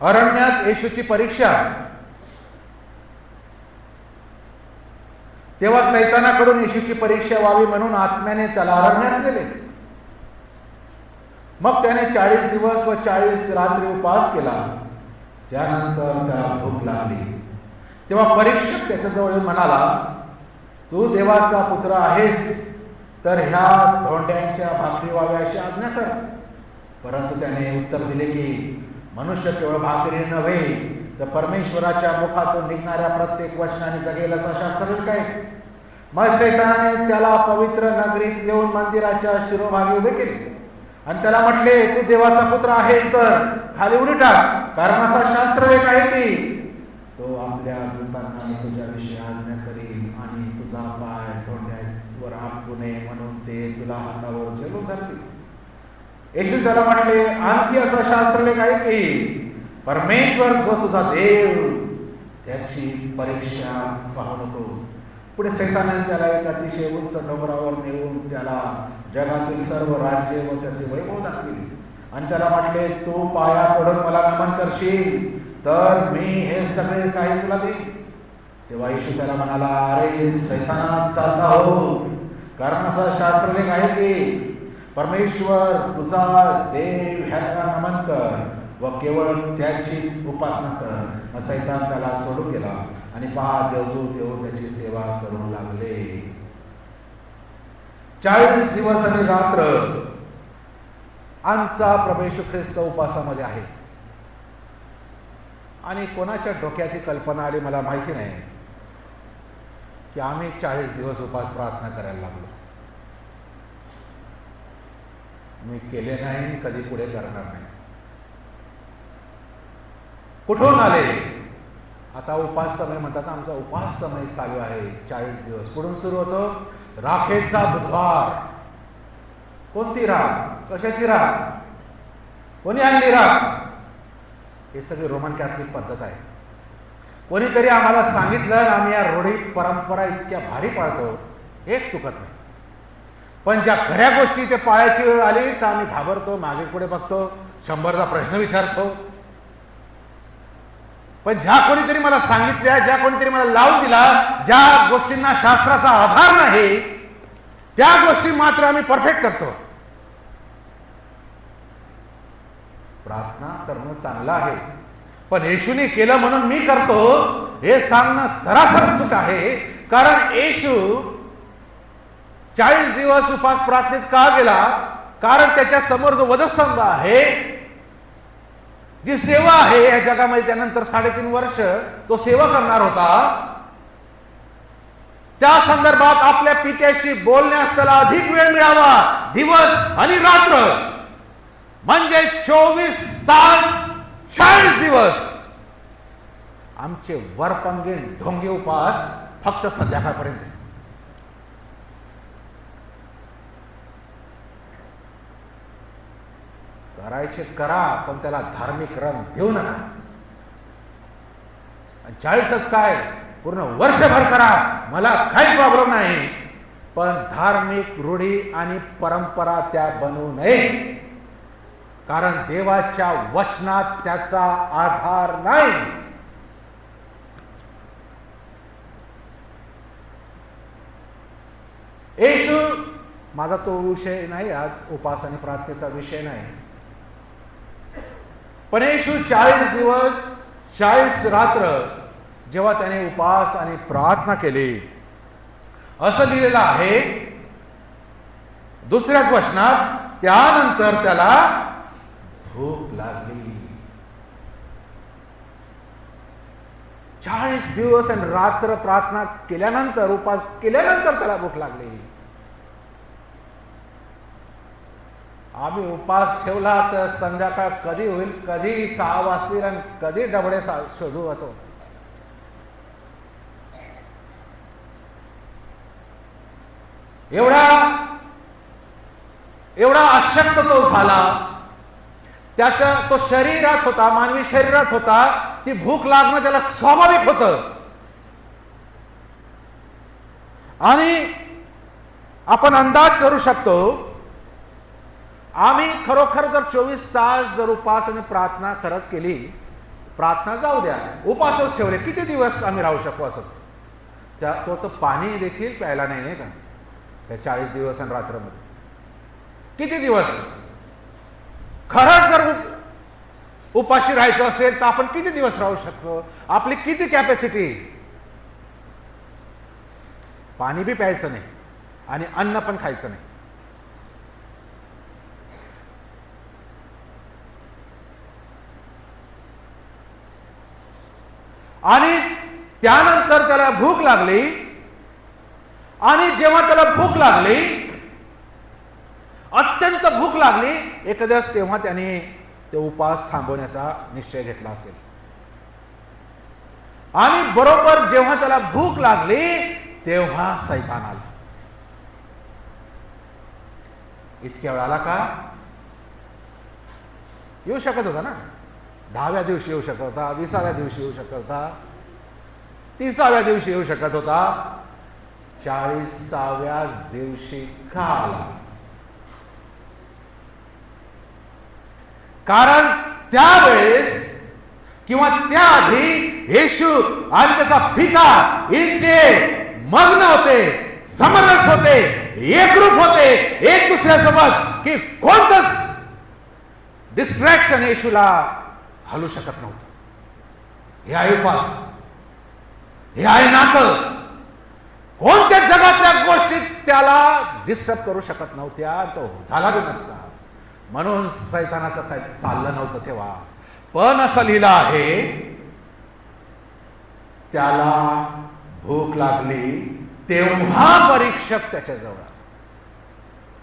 अरण्यात येशूची परीक्षा. तेव्हा सैतानाकडून येशूची परीक्षा व्हावी म्हणून आत्म्याने त्याला अरण्यात नेले. मग त्याने 40 दिवस व 40 रात्री उपवास केला. त्यानंतर त्याला भूक लागली. तेव्हा परीक्षक त्याच्याजवळ म्हणाला, तू देवाचा पुत्र आहेस तर ह्या धोंड्यांच्या भाकरी व्हाव्या अशी आज्ञा कर. परंतु त्याने उत्तर दिले की मनुष्य केवळ भाकरी नव्हे तर परमेश्वराच्या मुखातून निघणाऱ्या प्रत्येक वचनाने जगेल असा शास्त्र काय. मग सैतानाने त्याला पवित्र नगरीत नेऊन मंदिराच्या शिरोभागी उभे केले आणि त्याला म्हटले, तू देवाचा पुत्र आहेस तर खाली उडी टाक, कारण असा शास्त्र आहे की तो आपल्या दूतांना तुझ्याविषयी आज्ञा करील आणि तुझा पाय धोंड्यावर आपटू नये म्हणून ते तुला हातावर झेलून धरतील. येशू त्याला म्हटले, आणखी असा शास्त्रलेख आहे की परमेश्वर जो तुझा देव त्याची परीक्षा पाहू नको. पुढे सैतानाने त्याला एक अतिशय उंच डोंगरावर नेऊन त्याला जगातील सर्व राज्य व त्याचे वैभव दाखविले आणि त्याला म्हटले, तू पाया पडून मला नमन करशील तर मी हे सगळे काही तुला देईन. तेव्हा येशू त्याला म्हणाला, अरे सैताना चालता हो, कारण असा शास्त्रलेख आहे की परमेश्वर तुझा देव ह्याला नमन कर व केवळ त्याचीच उपासना कर. मग सैतान त्याला सोडून गेला आणि पहा देवदूत येऊन त्याची सेवा करू लागले. 40 दिवस आणि रात्र आमचा प्रभू येशू ख्रिस्त उपासामध्ये आहे. आणि कोणाच्या डोक्यात ही कल्पना आली मला माहिती नाही की आम्ही 40 दिवस उपास प्रार्थना करायला लागलो. मी केले नाही, कधी पुढे करणार नाही. कुठून आले? आता उपास समय म्हणतात, आमचा उपास समय चालू आहे 40 दिवस. कुठून सुरू होतो? राखेचा बुधवार. कोणती राख? कशाची राख? कोणी आणली राख? हे सगळी रोमन कॅथलिक पद्धत आहे. कोणीतरी आम्हाला सांगितलं, आम्ही या रूढी परंपरा इतक्या भारी पाळतो, एक चुकत नाही. पण ज्या खऱ्या गोष्टी ते पाळायची वेळ आली तर आम्ही घाबरतो, मागे पुढे बघतो, 100दा प्रश्न विचारतो. पण ज्या कोणीतरी मला सांगितल्या, ज्या कोणीतरी मला लावून दिला, ज्या गोष्टींना शास्त्राचा आधार नाही त्या गोष्टी मात्र आम्ही परफेक्ट करतो. प्रार्थना करणं चांगलं आहे, पण येशूने केलं म्हणून मी करतो हे सांगणं सरासर चूक आहे. कारण येशू 40 दिवस उपास प्रार्थनेत का गेला? कारण त्याच्या समोर जो वधस्तंभ आहे, जी सेवा आहे या जगामध्ये, त्यानंतर 3.5 वर्ष तो सेवा करणार होता. त्या संदर्भात आपल्या पित्याशी बोलण्यास त्याला अधिक वेळ मिळावा. दिवस आणि रात्र म्हणजे 24 तास 40 दिवस. आमचे वरपंगीण ढोंगे उपास फक्त संध्याकाळपर्यंत. करायचे करा, पण त्याला धार्मिक रंग देऊ नका. 40च काय, पूर्ण वर्षभर करा, मला काही प्रॉब्लेम नाही, पण धार्मिक रूढी आणि परंपरा त्या बनवू नये. कारण देवाच्या वचनात त्याचा आधार नाही. येशू, माझा तो विषय नाही आज, उपास आणि प्रार्थनेचा विषय नाही. पण येशू 40 दिवस 40 रात्र जेव्हा त्याने उपास आणि प्रार्थना केली, असं लिहिलेलं आहे दुसऱ्याच वचनात, त्यानंतर त्याला भूक लागली. 40 दिवस आणि रात्र प्रार्थना केल्यानंतर, उपास केल्यानंतर त्याला भूक लागली. आम्ही उपास ठेवला तर संध्याकाळ कधी होईल, कधी 6 वाजतील आणि कधी डबडे शोधू असं. एवढा अशक्त तो झाला. त्याचा तो शरीरात होता, मानवी शरीरात होता, ती भूक लागणं त्याला स्वाभाविक होतं. आणि आपण अंदाज करू शकतो, आम्ही खरोखर जर 24 तास जर उपास आणि प्रार्थना खरंच केली प्रार्थना जाऊ द्या, उपासच ठेवले, किती दिवस आम्ही राहू शकू असंच. तो तर पाणी देखील प्यायला नाही का त्या 40 दिवस आणि रात्रमध्ये. किती दिवस. खरंच जर उपाशी राहायचं असेल तर आपण किती दिवस राहू शकतो. आपली किती कॅपॅसिटी. पाणी बी प्यायचं नाही आणि अन्न पण खायचं नाही. आणि त्यानंतर त्याला भूक लागली. आणि जेव्हा त्याला भूक लागली, अत्यंत भूक लागली, एखाद्या दिवस तेव्हा त्याने ते उपास थांबवण्याचा निश्चय घेतला असेल. आणि बरोबर जेव्हा त्याला भूक लागली तेव्हा सैतान आला. इतक्या वेळाला का येऊ शकत होता ना. 10व्या दिवशी येऊ शकत होता, 20व्या दिवशी येऊ शकत होता, 30व्या दिवशी येऊ शकत होता. 40व्या दिवशी का आला. कारण त्यावेळेस किंवा त्याआधी येशू आणि त्याचा पिता इतके मग्न होते, समरस होते, एकरूप होते एक दुसऱ्यासोबत की कोणतंच डिस्ट्रॅक्शन येशूला हलू शकत नव्हतं. हे आहे उपास, हे आहे नातं. कोणत्या जगातल्या गोष्टी त्याला डिस्टर्ब करू शकत नव्हत्या. तो झाला बी नसता. म्हणून सैतानाचं काही चाललं नव्हतं तेव्हा. पण असं लिहिलं आहे, त्याला भूक लागली तेव्हा परीक्षक त्याच्याजवळ.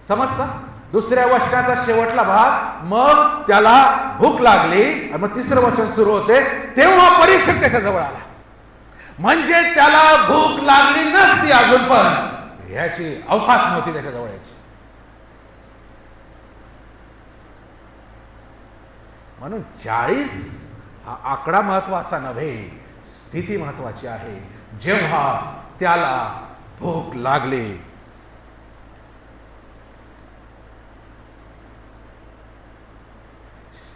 समजतं. दुसऱ्या वचनाचा शेवटला भाग, मग त्याला भूक लागली, मग तिसरं वचन सुरू होते, तेव्हा परीक्षक त्याच्याजवळ आला. म्हणजे त्याला भूक लागली नसती अजून, पण ह्याची अवकाश नव्हती त्याच्याजवळ याची. म्हणून 40 हा आकडा महत्वाचा नव्हे, स्थिती महत्वाची आहे. जेव्हा त्याला भूक लागली.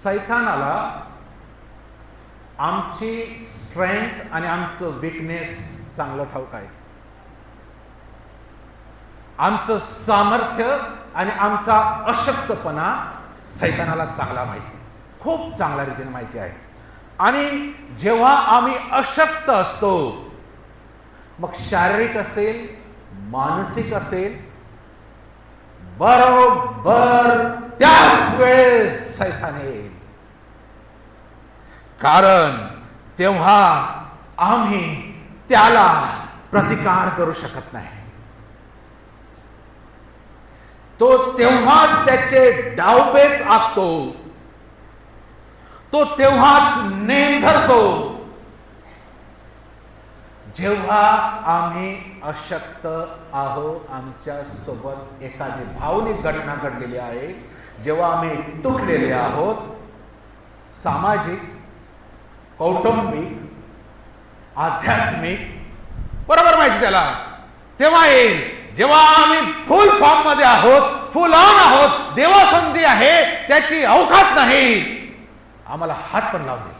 सैतानाला आमची स्ट्रेंथ आणि आमचं वीकनेस चांगलं ठाऊक आहे. आमचं सामर्थ्य आणि आमचा अशक्तपणा सैतानाला चांगला माहिती, खूप चांगल्या रीतीने माहिती आहे. आणि जेव्हा आम्ही अशक्त असतो, मग शारीरिक असेल मानसिक असेल, बरोबर त्याच वेळेस सैतान येईल. कारण तेव्हा आम्ही त्याला प्रतिकार करू शकत नाही. तो तेव्हाच त्याचे डावपेच आखतो, तो तेव्हाच नेम धरतो जेव्हा आम्ही अशक्त आहो. आमच्या सोबत एखादी भावनिक घटना घडलेली आहे, जेव्हा आम्ही तुटलेले आहोत, सामाजिक, कौटुंबिक, आध्यात्मिक, बरोबर माहिती त्याला, तेव्हा येईल. जेव्हा आम्ही फुल फॉर्म मध्ये आहोत, फुल ऑन आहोत, देवा संधी आहे, त्याची अवकाश नाही, आम्हाला हात पण लावून देईल.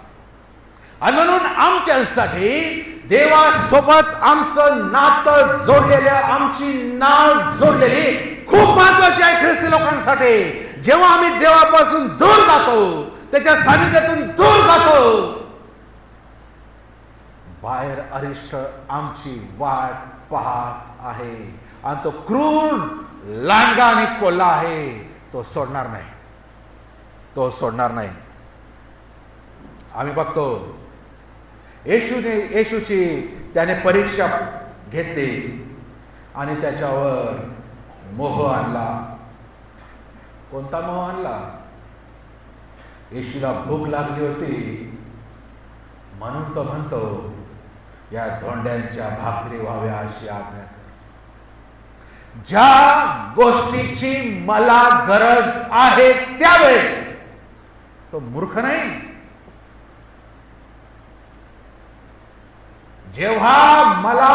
आणि म्हणून आमच्यासाठी देवासोबत आमचं नातं जोडलेलं, आमची नाळ जोडलेली खूप महत्वाची आहे ख्रिस्ती लोकांसाठी. जेव्हा आम्ही देवापासून दूर जातो, त्याच्या सानिध्यातून दूर जातो, बाहेर अरिष्ट आमची वाट पाहत आहे. आणि तो क्रूर, लांडगा आणि कोल्हा आहे. तो सोडणार नाही, तो सोडणार नाही. आम्ही बघतो येशूची त्याने परीक्षा घेतली आणि त्याच्यावर मोह आणला. कोणता मोह आणला? येशूला भूक लागली होती म्हणून तो म्हणतो, या धोंड्यांच्या भाकरी व्हाव्या अशी आज्ञा कर. ज्या गोष्टीची मला गरज आहे त्यावेळेस तो मूर्ख नाही. जेव्हा मला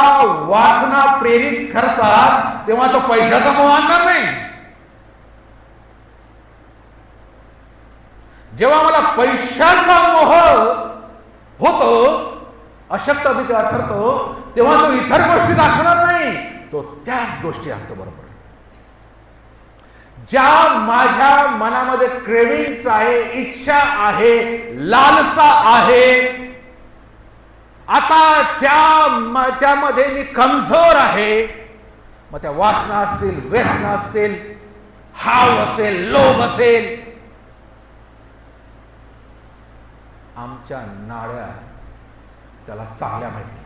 वासना प्रेरित करतात तेव्हा तो पैशाचा मोह आणणार नाही. जेव्हा मला पैशाचा मोह होतो, अशक्त मी तेव्हा ठरतो, तेव्हा तो इतर गोष्टी दाखवणार नाही, तो त्याच गोष्टी आणतो. बरोबर, ज्या माझ्या मनामध्ये क्रेविंग्स आहे, इच्छा आहे, लालसा आहे, आता त्यामध्ये मी कमजोर आहे, मग त्या वासना असतील, व्यसना असतील, हाव असेल, लोभ असेल, आमच्या नाड्या त्याला चांगल्या माहिती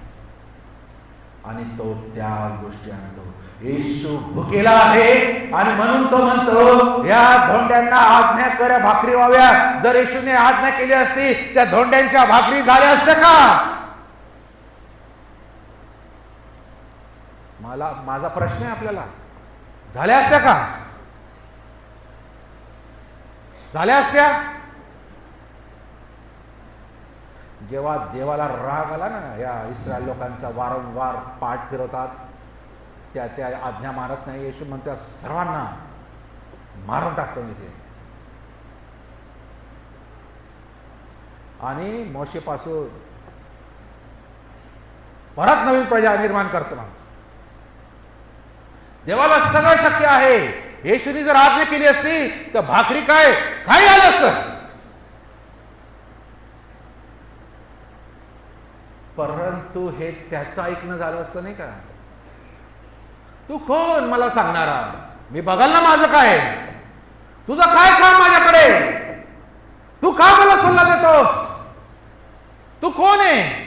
आणि तो त्या गोष्टी आणतो. येशू भुकेला आहे आणि म्हणून तो म्हणतो या धोंड्यांना आज्ञा कर भाकरी व्हाव्या. जर येशूने आज्ञा केली असती त्या धोंड्यांच्या भाकरी झाल्या असत्या का? माझा प्रश्न आहे आपल्याला, झाल्या असत्या का? झाल्या असत्या? जेव्हा देवाला राग आला ना, या इस्रायल लोकांचा वारंवार पाठ फिरवतात, त्याच्या आज्ञा मानत नाही, येशू म्हणतो सर्वांना मारून टाकतो मी ते. आणि मोशेपासून परत नवीन प्रजा निर्माण करतो म्हणतो. देवाला सगळं शक्य आहे. येशूने जर आज्ञा केली असती तर भाकरी काय आलं असतं. परंतु हे त्याचं ऐकणं झालं असतं नाही का? तू कोण मला सांगणारा? मी बघाल ना माझं काय, तुझं काय काम माझ्याकडे, तू का मला सल्ला देतोस? तू कोण आहे?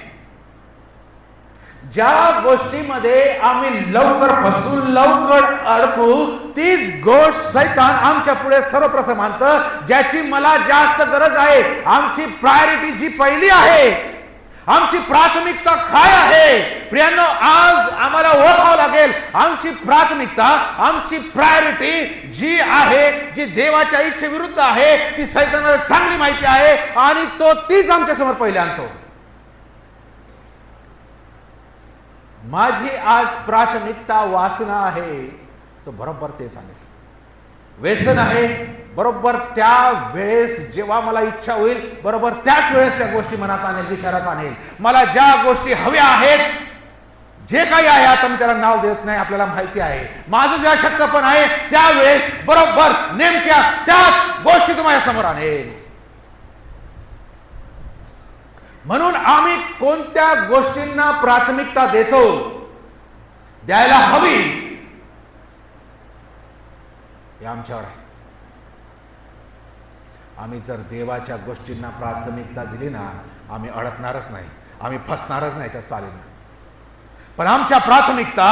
ज्या गोष्टीमध्ये आम्ही लवकर फसू, लवकर अडकू, तीच गोष्ट सैतान आमच्या पुढे सर्वप्रथम आणतं, ज्याची मला जास्त गरज आहे. आमची प्रायोरिटी जी पहिली आहे, आमची प्राथमिकता काय आहे? प्रियांनो, आज आम्हाला ओळखावं लागेल आमची प्राथमिकता, आमची प्रायोरिटी जी आहे, जी देवाच्या इच्छेविरुद्ध आहे, ती सैतानाला चांगली माहिती आहे आणि तो तीच आमच्या समोर पहिले आणतो. माझी आज प्राथमिकता वासना आहे, तो बरोबर तेच आणेल. व्यसन आहे, बरोबर त्या वेळेस जेव्हा मला इच्छा होईल, बरोबर त्याच वेळेस त्या गोष्टी मनात आणेल, विचारात आणेल. मला ज्या गोष्टी हव्या आहेत, जे काही आहे, आता मी त्याला नाव देत नाही, आपल्याला माहिती आहे, माझं जे अशक्त पण आहे, त्यावेळेस बरोबर नेमक्या त्याच गोष्टी तुम्हाला समोर आणेल. म्हणून आम्ही कोणत्या गोष्टींना प्राथमिकता देतो, द्यायला हवी, हे आमच्यावर आहे. आम्ही जर देवाच्या गोष्टींना प्राथमिकता दिली ना, आम्ही अडकणारच नाही, आम्ही फसणारच नाही, याच्यात चालेल ना. पण आमच्या प्राथमिकता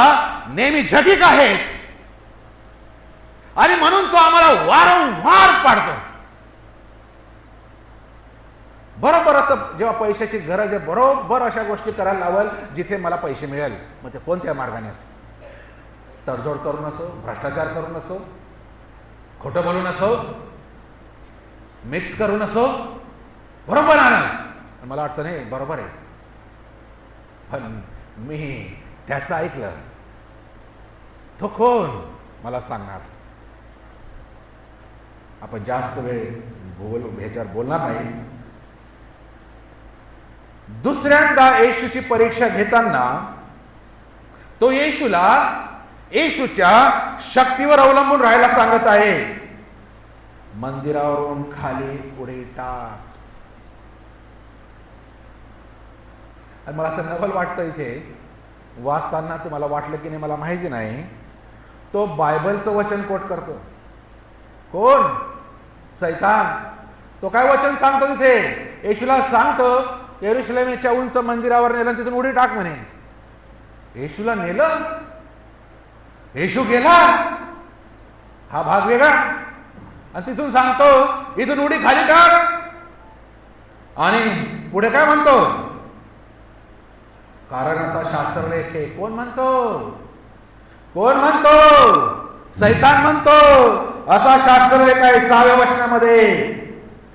नेहमी जटिक आहेत आणि म्हणून तो आम्हाला वारंवार पाडतो. बरोबर असं जेव्हा पैशाची गरज आहे, बरोबर अशा गोष्टी करायला लावल जिथे मला पैसे मिळेल. मग ते कोणत्या मार्गाने असो, तडजोड करून असो, भ्रष्टाचार करून असो, खोटं बोलून असो, मिक्स करून असो, बरोबर आणल. मला वाटतं नाही बरोबर आहे, पण मी त्याचं ऐकलं, तो कोण मला सांगणार? आपण जास्त वेळ ह्याच्यावर बोलणार नाही. दुसऱ्यांदा येशूची परीक्षा घेताना तो येशूला येशूच्या शक्तीवर अवलंबून राहायला सांगत आहे. मंदिरावरून खाली पुढे टाक. आणि मला असं नवल वाटतं इथे वाचताना, तुम्हाला वाटलं की नाही मला माहिती नाही, तो बायबलचं वचन कोट करतो. कोण? सैतान. तो काय वचन सांगतो तिथे? येशूला सांगतो यरूशलेमच्या उंच मंदिरावर नेलं, तिथून उडी टाक म्हणे. येशूला नेलं, येशू गेला, हा भाग वेगळा, आणि तिथून सांगतो इथून उडी खाली टाक. आणि पुढे काय म्हणतो? कारण असा शास्त्रलेख आहे. कोण म्हणतो? कोण म्हणतो? सैतान म्हणतो. असा शास्त्रलेख आहे 6व्या वचनामध्ये.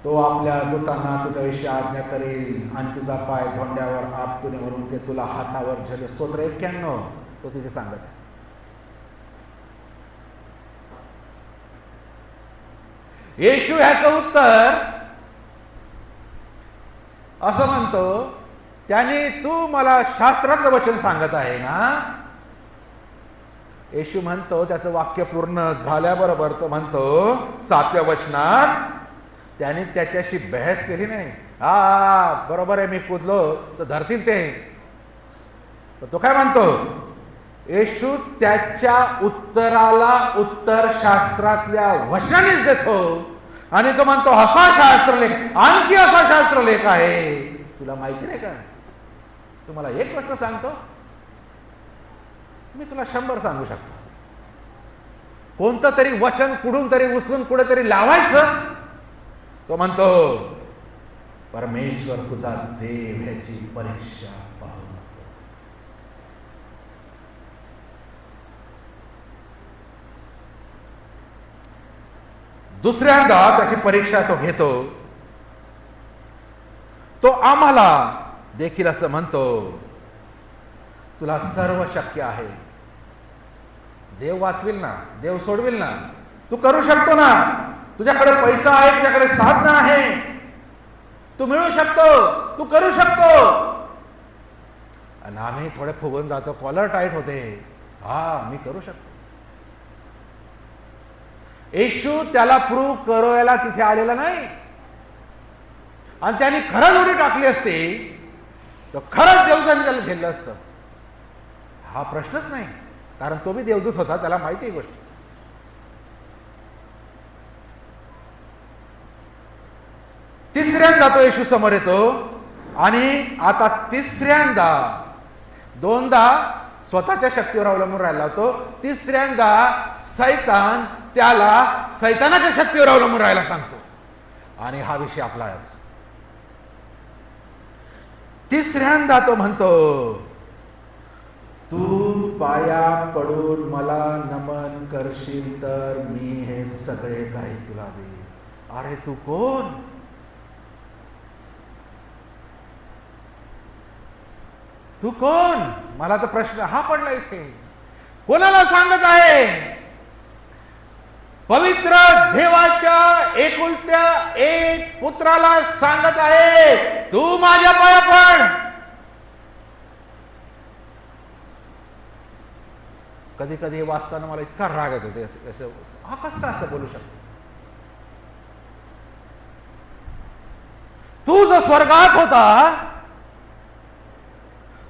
तो आपल्या दूतांना तुझ्याविषयी आज्ञा करेल आणि तुझा पाय धोंड्यावर आपटून म्हणून ते तुला हातावर झेल. स्तोत्र 91 तो तिथे सांगत आहे. येशू ह्याचं उत्तर असं म्हणतो त्याने तू मला शास्त्रातलं वचन सांगत आहे ना. येशू म्हणतो, त्याचं वाक्य पूर्ण झाल्याबरोबर तो म्हणतो 7व्या वचनात, त्याने त्याच्याशी बहस केली नाही. हा बरोबर आहे, मी कूदलो तर धरतील ते. तर तो काय म्हणतो, येशू त्याच्या उत्तराला उत्तर शास्त्रातल्या वचनानेच देतो. आणि तो म्हणतो असा शास्त्रलेख, आणखी असा शास्त्रलेख आहे, तुला माहिती नाही का. तुम्हाला एक गोष्ट सांगतो, मी तुला 100 सांगू शकतो. कोणतं तरी वचन कुठून तरी उचलून कुठेतरी लावायचं. तो म्हणतो परमेश्वर तुझा देव ह्याची परीक्षा पाहू नको. दुसऱ्यांदा त्याची परीक्षा तो घेतो. तो आम्हाला देखील असं म्हणतो, तुला सर्व शक्य आहे. देव वाचविल ना, देव सोडविल ना, तू करू शकतो ना. तुझ्याकडे पैसा आहे, तुझ्याकडे साधन आहे, तू मिळू शकतो, तू करू शकतो. आणि आम्ही थोडे फुगून जातो, कॉलर टाईट होते. हा मी करू शकतो. येशू त्याला प्रूव्ह करायला तिथे आलेला नाही. आणि त्यांनी खरंच उडी टाकली असती तर खरंच देवदूतांनी त्याला झेललं असतं. हा प्रश्नच नाही, कारण तो बी देवदूत होता, त्याला माहिती आहे गोष्ट. तिसऱ्यांदा तो येशू समोर येतो आणि आता तिसऱ्यांदा, दोनदा स्वतःच्या शक्तीवर अवलंबून राहिला होतो, तिसऱ्यांदा सैतान त्याला सैतानाच्या शक्तीवर अवलंबून राहायला सांगतो. आणि हा विषय आपलाच. तिसऱ्यांदा तो म्हणतो, तू पाया पडून मला नमन करशील तर मी हे सगळे काही तुला देईन. अरे तू कोण? तू कोण? मला तर प्रश्न हा पडला इथे. कोणाला सांगत आहे? पवित्र देवाच्या एकुलत्या एक पुत्राला सांगत आहे, तू माझ्या पाया पड. कधी कधी वाचताना मला इतका राग येतो, असं हा कसं असं बोलू शकतो? तू जो स्वर्गात होता,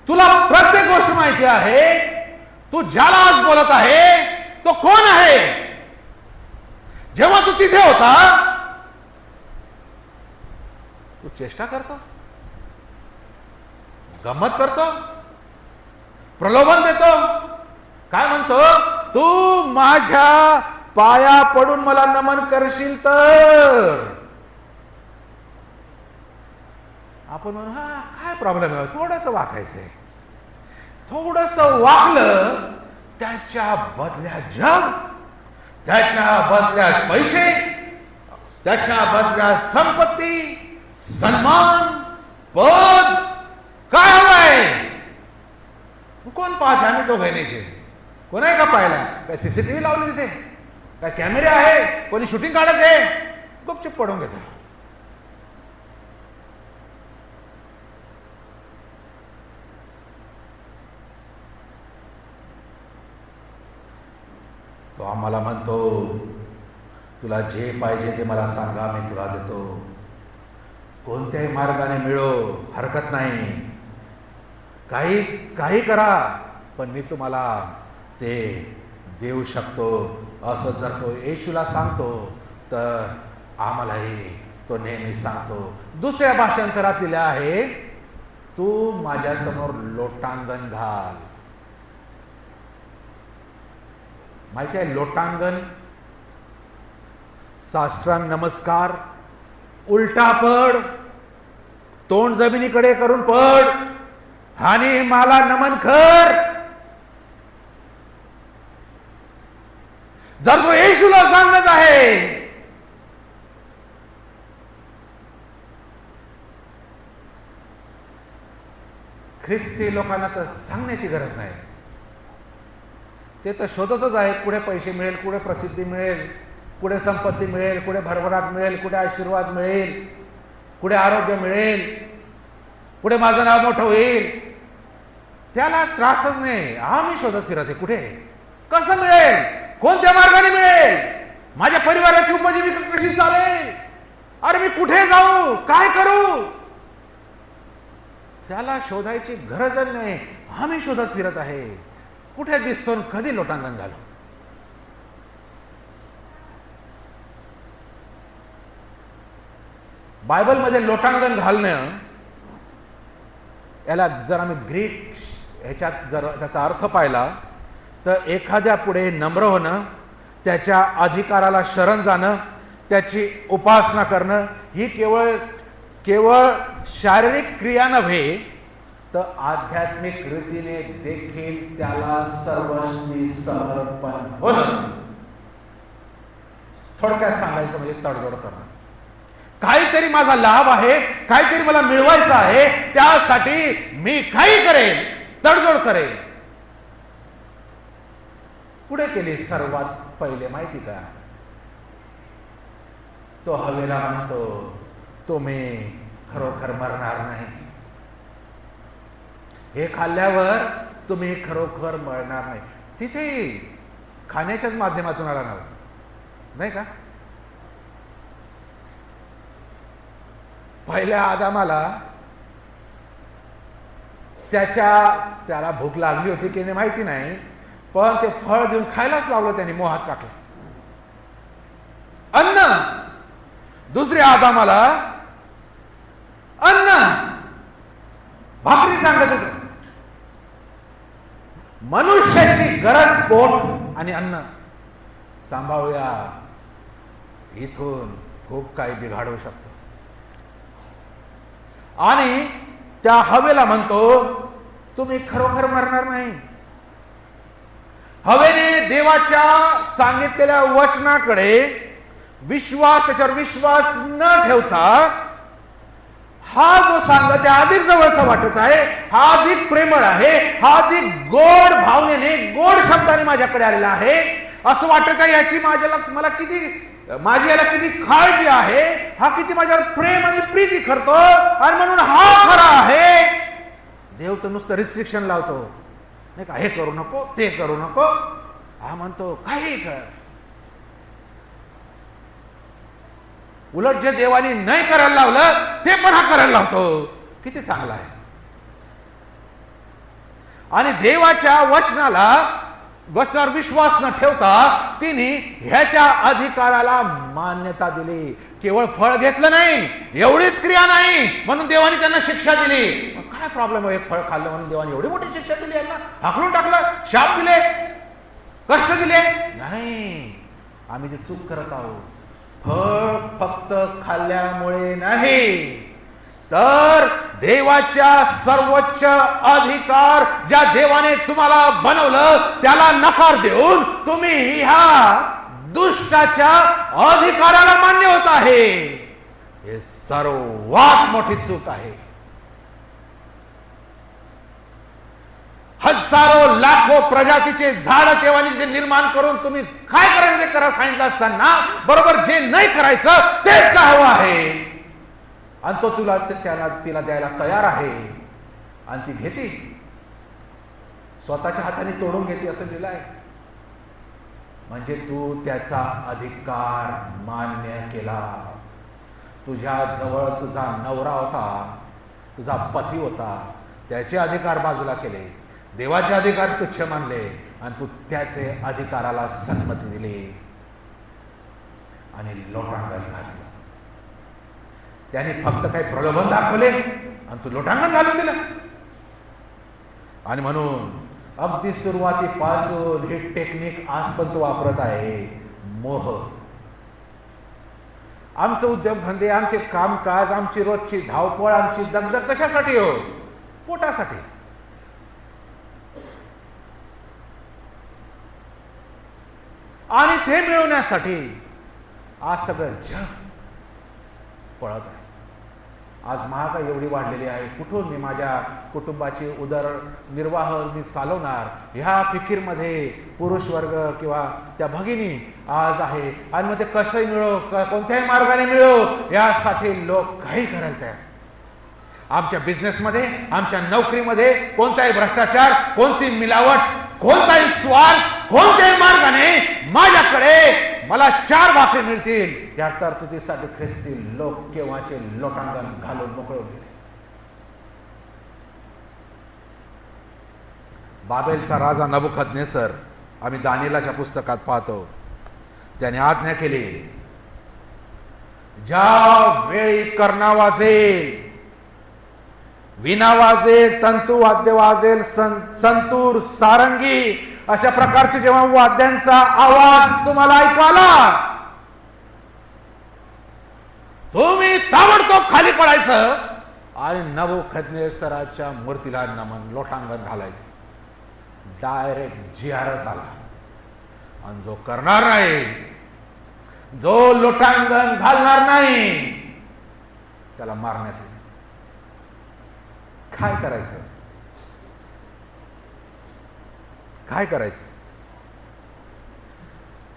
तुला प्रत्येक गोष्ट माहिती आहे, तू ज्याला आज बोलत आहे तो कोण आहे? जेव्हा तू तिथे होता तू चेष्टा करतो, गंमत करतो, प्रलोभन देतो. काय म्हणतो? तू माझ्या पाया पडून मला नमन करशील तर. आपण म्हणू हा काय प्रॉब्लेम आहे, थोडंसं वाकायचंय. थोडंसं वाकलं, त्याच्या बदल्यात जग, त्याच्या बदल्यात पैसे, त्याच्या बदल्यात संपत्ती, सन्मान, पद, काय हवंय? कोण पाहते? आम्ही तो बहिणीचे कोण आहे का पाहिला? काय सीसीटीव्ही लावली तिथे? काय कॅमेरे आहे? कोणी शूटिंग काढत आहे? गुपचूप पडून घेतो. तो आम्हाला म्हणतो, तुला जे पाहिजे ते मला सांगा, मी तुला देतो. कोणत्याही मार्गाने मिळो, हरकत नाही, काही करा, पण मी तुम्हाला ते देऊ शकतो. असं जर तो येशूला सांगतो तर आम्हालाही तो नेहमी सांगतो. दुसऱ्या भाषांतरात दिले आहे, तू माझ्यासमोर लोटांगण घाल. माहिती आहे लोटांगण? साष्टांग नमस्कार, उलटा पड, तोंड जमिनीकडे करून पड आणि मला नमन कर. जर तो येशूला सांगत आहे, ख्रिस्ती लोकांना तर सांगण्याची गरज नाही. ते तर शोधतच आहेत, कुठे पैसे मिळेल, कुठे प्रसिद्धी मिळेल, कुठे संपत्ती मिळेल, कुठे भरभराट मिळेल, कुठे आशीर्वाद मिळेल, कुठे आरोग्य मिळेल. पुढे माझं नाव मोठं होईल. त्याला त्रासच नाही. मी शोधत फिरत आहे कुठे, कसं मिळेल, कोणत्या मार्गाने मिळेल, माझ्या परिवाराची उपजीविका कशी चालेल, अरे मी कुठे जाऊ, काय करू. त्याला शोधायची गरजच नाही. आम्ही शोधत फिरत आहे कुठे दिसतो, कधी लोटांगण घालू. बायबलमध्ये लोटांगण घालणं याला जर आम्ही ग्रीक ह्याच्यात जर त्याचा अर्थ पाहिला तर एखाद्या पुढे नम्र होणं, त्याच्या अधिकाराला शरण जाणं, त्याची उपासना करणं ही केवळ शारीरिक क्रिया नव्हे तर आध्यात्मिक रीतीने देखील त्याला सर्वस्वी समर्पण होणं. थोडक्यात सांगायचं म्हणजे तडजोड करणं. काहीतरी माझा लाभ आहे, काहीतरी मला मिळवायचं आहे, त्यासाठी मी काही करेन, तडजोड करेन. पुढे केली सर्वात पहिले माहिती का, तो हवेला म्हणतो तुम्ही खरोखर मरणार नाही. हे खाल्ल्यावर तुम्ही खरोखर मरणार नाही. तिथे खाण्याच्याच माध्यमातून आला नाही का. पहिल्या आदामाला त्याला भूक लागली होती की नाही माहिती नाही, पण ते फळ देऊन खायलाच लावलं त्यांनी, मोहात टाकलं अन्न. दुसऱ्या आदामाला अन्न भाकरी सांगत होते. मनुष्याची गरज पोट आणि अन्न सांभाळूया, इथून खूप काही बिघाडू शकतो. आणि त्या हवेला म्हणतो तुम्ही खरोखर मरणार नाही. हवेने देवाच्या सांगितलेल्या वचनाकडे त्याच्यावर विश्वास न ठेवता, हा जो सांगत आहे अधिक जवळचा वाटत आहे, हा अधिक प्रेमळ आहे, हा अधिक गोड भावनेने, गोड शब्दाने माझ्याकडे आलेला आहे, असं वाटत आहे याची माझी याला किती काळजी आहे, हा किती माझ्यावर प्रेम आणि प्रीती करतो, आणि म्हणून हा खरा आहे. देव तर नुसतं रिस्ट्रिक्शन लावतो नाही का, हे करू नको, ते करू नको. हा म्हणतो काही कर. उलट जे देवाने नाही करायला लावलं ते पण हा करायला लावतो. किती चांगला आहे. आणि देवाच्या वचनावर विश्वास न ठेवता तिने ह्याच्या अधिकाराला मान्यता दिली. केवळ फळ घेतलं नाही, एवढीच क्रिया नाही म्हणून देवाने त्यांना शिक्षा दिली. काय प्रॉब्लेम आहे, फळ खाल्लं म्हणून देवाने एवढी मोठी शिक्षा दिली, यांना हाकलून टाकलं, शाप दिले, कष्ट दिले? नाही, आम्ही ते चूक करत आहोत. फळ फक्त खाल्ल्यामुळे नाही, तर देवाच्या सर्वोच्च अधिकार ज्या देवाने तुम्हाला बनवलं त्याला नकार देऊन तुम्ही ह्या दुष्टाच्या अधिकाराला मान्य होत आहे. हे सर्वात मोठी चूक आहे. हजारो लाखो प्रजातीचे झाड देवाने निर्माण करून तुम्ही काय करायचं ते करा सांगितलं असताना बरोबर जे नाही करायचं तेच का हवं आहे, आणि तो तिला द्यायला तयार आहे, आणि ती घेते, स्वतःच्या हाताने तोडून घेते असं लिहिलं आहे. म्हणजे तू त्याचा अधिकार मान्य केला. तुझ्या जवळ तुझा नवरा होता, तुझा पती होता, त्याचे अधिकार बाजूला केले, देवाचे अधिकार तुच्छ मानले, आणि तू त्याचे अधिकाराला संमती दिली आणि लोटांगण घातलं. त्याने फक्त काही प्रलोभन दाखवले आणि तू लोटांगण घालून दिलं. आणि म्हणून अगदी सुरुवातीपासून हे टेक्निक आज पण तो वापरत आहे. मोह. आमचे उद्योगधंदे, आमचे कामकाज, आमची रोजची धावपळ, आमची दगदग कशासाठी हो? पोटासाठी. आणि ते मिळवण्यासाठी आज सगळं जग पळत आहे. आज महागाई एवढी वाढलेली आहे, कुठून मी माझ्या कुटुंबाची उदरनिर्वाह मी चालवणार, ह्या फिकीरमध्ये पुरुष वर्ग किंवा त्या भगिनी आज आहे. आणि मग ते कसंही मिळो, कोणत्याही मार्गाने मिळो, यासाठी लोक काही करायला तयार. आमच्या बिझनेसमध्ये, आमच्या नोकरीमध्ये कोणताही भ्रष्टाचार, कोणती मिलावट, कोणताही स्वार्थ, कोणत्याही मार्गाने माझ्याकडे मला 4 भाकरी मिळतील या तरतुदीसाठी ख्रिस्ती लोक केव्हाचे लोटांगण घालून मोकळे होते. बाबेलचा राजा नबुकदनेस्सर आम्ही दानिएलाच्या पुस्तकात पाहतो, त्याने आज्ञा केली, ज्या वेळी कर्णा वाजेल, वीणा वाजेल, तंतू वाद्य वाजेल, संतूर, सारंगी अशा प्रकारचे जेव्हा वाद्यांचा आवाज तुम्हाला ऐकू आला, तुम्ही ताबडतोब खाली पडायचं आणि नबुकदनेस्सराच्या मूर्तीला नमन, लोटांगण घालायचं. डायरेक्ट जिआरच आला. आणि जो करणार नाही, जो लोटांगण घालणार नाही, त्याला मारण्यात येईल. काय करायचं? काय करायचं?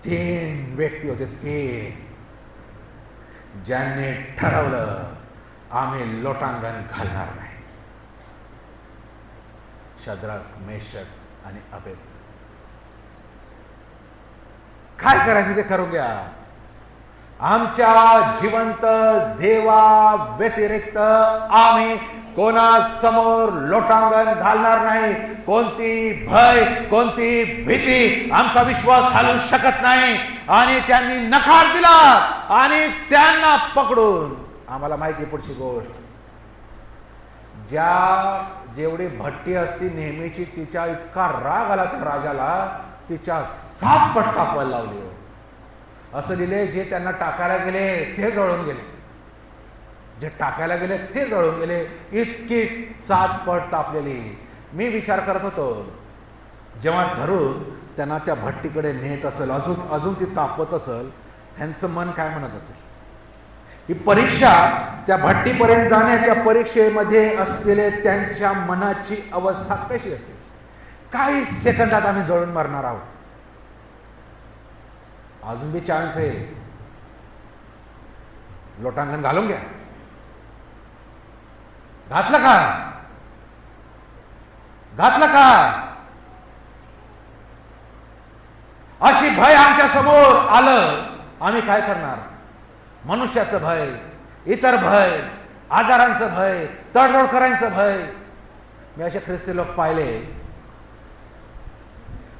3 व्यक्ती होते, ते ज्यांनी ठरवलं आम्ही लोटांगण घालणार नाही. शद्रक, मेशक आणि अबेदnego. काय करायचं ते करू द्या. आमच्या जिवंत देवा व्यतिरिक्त आम्ही कोणासमोर लोटांगण घालणार नाही. कोणती भय, कोणती भीती, आमचा विश्वास हलू शकत नाही. आणि त्यांनी नकार दिला आणि त्यांना पकडून, आम्हाला माहिती पुढची गोष्ट, जेवढी भट्टी असती नेहमीची, तिच्या इतका राग आला त्या राजाला, तिच्या 7 पट तापवायला लावली. असं लिहिले, जे त्यांना टाकायला गेले ते जळून गेले, जे टाकायला गेले ते जळून गेले, इतकी 7 पट तापलेली. मी विचार करत होतो, जेव्हा धरून त्यांना त्या भट्टीकडे नेत असेल, अजून ती तापवत असेल, ह्यांचं मन काय म्हणत असेल. ही परीक्षा, त्या भट्टीपर्यंत जाण्याच्या परीक्षेमध्ये असलेले त्यांच्या मनाची अवस्था कशी असेल. काही सेकंदात आम्ही जळून मरणार आहोत. अजून बी चान्स आहे, लोटांगण घालून घ्या. घातलं का? घातलं का? अशी भय आमच्या समोर आलं, आम्ही काय करणार? मनुष्याचं भय, इतर भय, आजारांचं भय, तडजोड करायचं भय. मी असे ख्रिस्ती लोक पाहिले,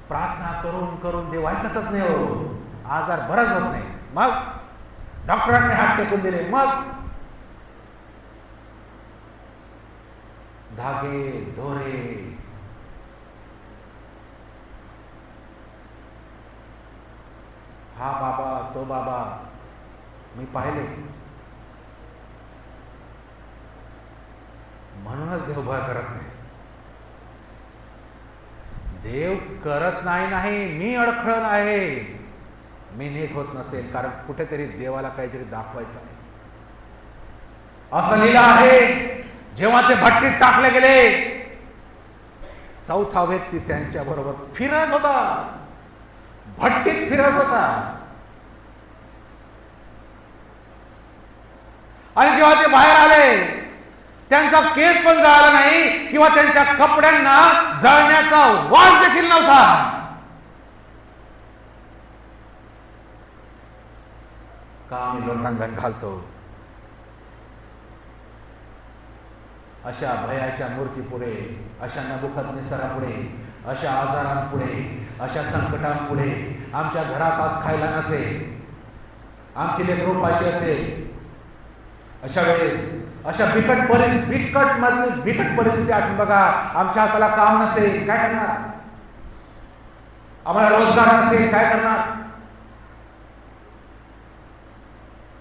प्रार्थना करून करून देव ऐकतच नाही हो, आजार बराच होत नाही. मग डॉक्टरांनी हात टेकून दिले, मग धागे दोरे, हा बाबा तो बाबा, मी पाहिले. म्हणूनच देव भय करत नाही. देव करत नाही, मी अडखळण आहे, मी नीट होत नसेल, कारण कुठेतरी देवाला काहीतरी दाखवायचं आहे. असं लिहिलं आहे. जेव्हा ते भट्टीत टाकले गेले, 4था व्यक्ती त्यांच्या बरोबर फिरत होता, भट्टीत फिरत होता. आणि जेव्हा ते बाहेर आले, त्यांचा केस पण जळाला नाही किंवा त्यांच्या कपड्यांना जळण्याचा वास देखील नव्हता. का आम्ही लोटांगण घालतो? अशा भयाच्या मूर्तीपुढे, अशा नबुकदनेस्सरापुढे, अशा आजारांपुढे, अशा संकटांपुढे, आमच्या घरात आज खायला नसेल, आमची लेकरं उपाशी असेल, अशा वेळेस, अशा बिकट परिस्थिती आठवून बघा. आमच्या हाताला काम नसेल, काय करणार? आम्हाला रोजगार नसेल, काय करणार?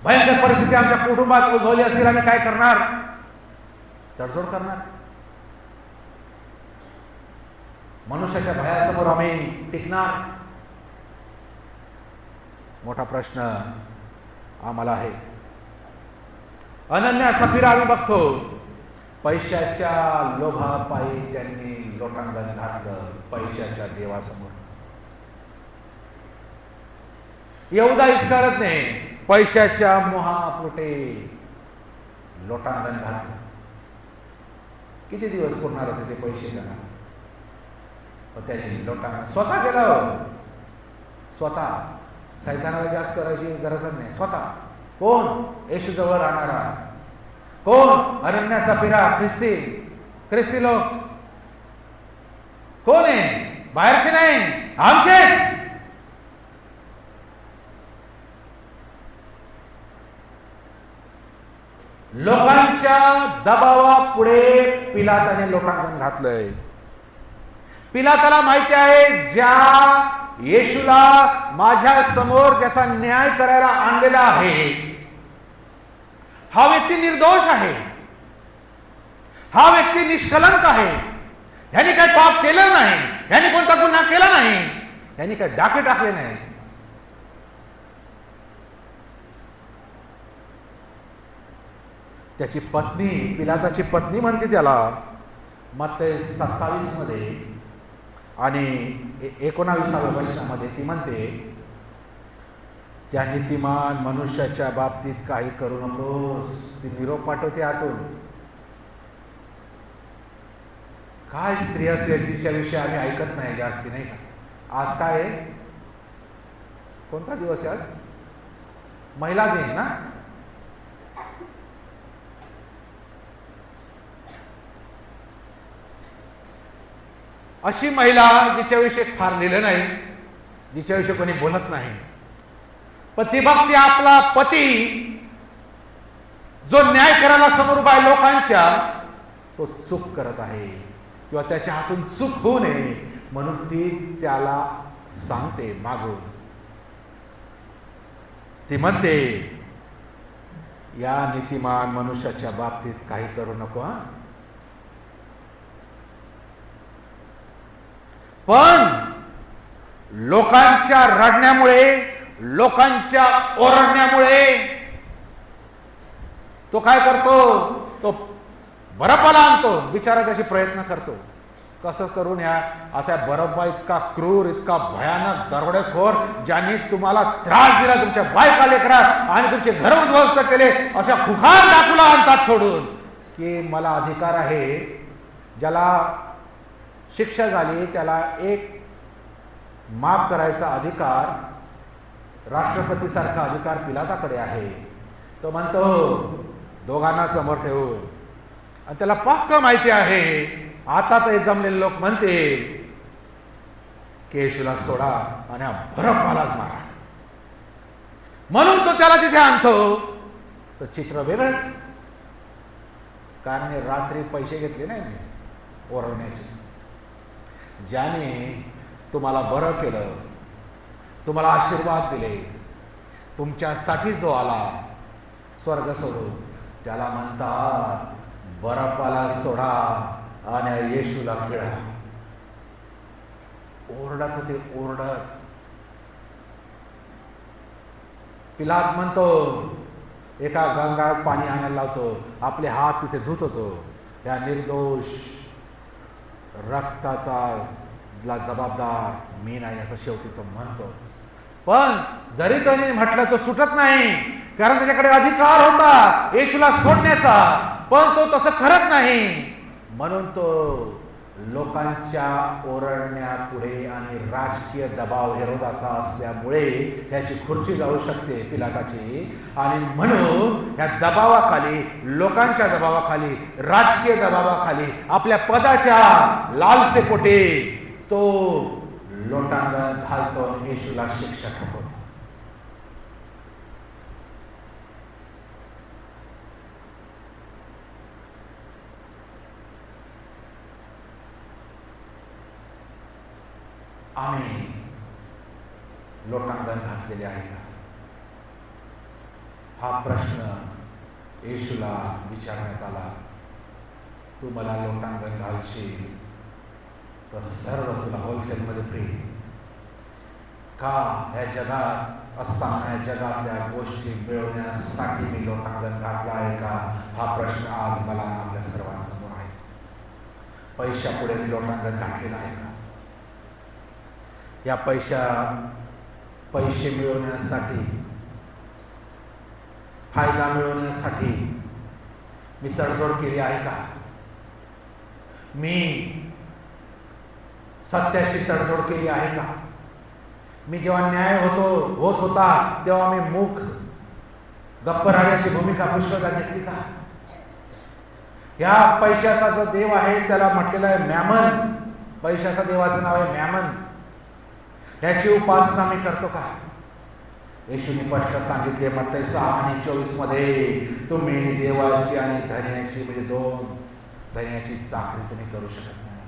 भयंकर परिस्थिती आमच्या कुटुंबात उद्भवली असेल, आम्ही काय करणार? तडजोड करणार. मनुष्याच्या भयासमोर आम्ही टिकणार. मोठा प्रश्न आम्हाला आहे. अनन्या सफीरा आम्ही बघतो, पैशाच्या लोभापायी त्यांनी लोटांगण घातलं पैशाच्या देवासमोर. यहूदा इस्करियोतने पैशाच्या मोहापोटे लोटांगण घातलं. किती दिवस पुरणार होते ते पैसे त्यांना? पण त्याने लोटांना स्वतः गेला हो. स्वतः. सैतानाला जास्त करायची गरजच नाही. स्वतः. कोण? येशू जवळ राहणारा. कोण? अरण्याचा पिरा, ख्रिस्ती लोक. कोण आहे? बाहेरचे नाही, आमचेच. लोकांच्या दबावापुढे पिलाताने लोटांगण घातलंय. पिलाताला माहिती आहे, ज्या येशूला माझ्या समोर ज्याचा न्याय करायला आणलेला आहे, हा व्यक्ती निर्दोष आहे, हा व्यक्ती निष्कलंक आहे, ह्याने काही पाप केलं नाही, ह्याने कोणता गुन्हा केला नाही, ह्याने काही डाके टाकले नाही. त्याची पत्नी, पिलाताची पत्नी म्हणते त्याला, मत्तई 27 मध्ये आणि 19व्या वचनामध्ये ती म्हणते, त्या नीतिमान मनुष्याच्या बाबतीत काही करू नकोस. ती निरोप पाठवते आतून. काय स्त्री असेल तिच्याविषयी आम्ही ऐकत नाही जास्ती, नाही का? आज काय आहे? कोणता दिवस आहे आज? महिला दिन ना? अशी महिला जिच्याविषयी फार लिहिलं नाही, जिच्याविषयी कोणी बोलत नाही, पण ती बघते आपला पती जो न्याय करायला समोर उभा आहे लोकांच्या, तो चूक करत आहे किंवा त्याच्या हातून चूक होऊ नये म्हणून ती त्याला सांगते मागून. ती म्हणते, या नीतिमान मनुष्याच्या बाबतीत काही करू नको. पण लोकांच्या रडण्यामुळे, लोकांच्या ओरडण्यामुळे तो काय करतो? तो बरप्पाला आणतो. बिचारा त्याचे प्रयत्न करतो. कसं करून या आता बरप्पा इतका क्रूर, इतका भयानक दरोडेखोर, ज्यांनी तुम्हाला त्रास दिला, तुमच्या बायका लेकरा आणि तुमचे घर उद्ध्वस्त केले, अशा खुखार डाकूला आणतात सोडून की मला अधिकार आहे. ज्याला शिक्षा झाली त्याला एक माफ करायचा अधिकार, राष्ट्रपतीसारखा अधिकार पिलाताकडे आहे. तो म्हणतो दोघांना समोर ठेवून, आणि त्याला पक्क माहिती आहे आता ते जमलेले लोक म्हणतील की येशूला सोडा आणि हा बरप्पालाच मारा, म्हणून तो त्याला तिथे आणतो. तर चित्र वेगळंच, कारण रात्री पैसे घेतले नाही ओरडण्याचे. ज्याने तुम्हाला बरं केलं, तुम्हाला आशीर्वाद दिले, तुमच्यासाठी जो आला स्वर्ग सोडून, त्याला म्हणतात बरप्पाला सोडा आणि येशूला खिळा. ओरडत होते, ओरडत. पिलात म्हणतो, एका गंगात पाणी आणायला लावतो, आपले हात तिथे धुत होतो. या निर्दोष रक्ताचा जबाबदार मी नाही असं शेवटी तो म्हणतो. पण जरी त्याने म्हटलं तो सुटत नाही, कारण त्याच्याकडे अधिकार होता येशूला सोडण्याचा, पण तो तसं करत नाही. म्हणून तो लोकांच्या ओरडण्यापुढे आणि राजकीय दबाव हेरोदाचा असल्यामुळे त्याची खुर्ची जाऊ शकते पिलाताची, आणि म्हणून या दबावाखाली, लोकांच्या दबावाखाली, राजकीय दबावाखाली, आपल्या पदाच्या लालसेपोटे तो लोटांगण घालतो, येशूला शिक्षा ठोकतो. आम्ही लोटांगण घातलेले आहे का? हा प्रश्न येशूला विचारण्यात आला. तू मला लोटांगण घालशील तर सर्व तुला होलसेलमध्ये फ्री का? या जगात असताना या जगातल्या गोष्टी मिळवण्यासाठी मी लोटांगण घातला आहे का? हा प्रश्न आज मला आपल्या सर्वांसमोर आहे. पैशापुढे मी लोटांगण घातलेलं आहे का? या पैसे मिळवण्यासाठी, फायदा मिळवण्यासाठी मी तडजोड केली आहे का? मी सत्याशी तडजोड केली आहे का? मी जेव्हा न्याय होत होता तेव्हा मी मूक गप्प राहण्याची भूमिका पुष्कळदा घेतली का? या पैशाचा जो देव आहे त्याला म्हटलेलं आहे मॅमन. पैशाचा देवाचं नाव आहे मॅमन. त्याची उपासना मी करतो का? येशूने स्पष्ट सांगितले मत्ती 6:24 मध्ये, तुम्ही देवाची आणि धन्याची म्हणजे दोन धन्याची चाकरी तुम्ही करू शकत नाही.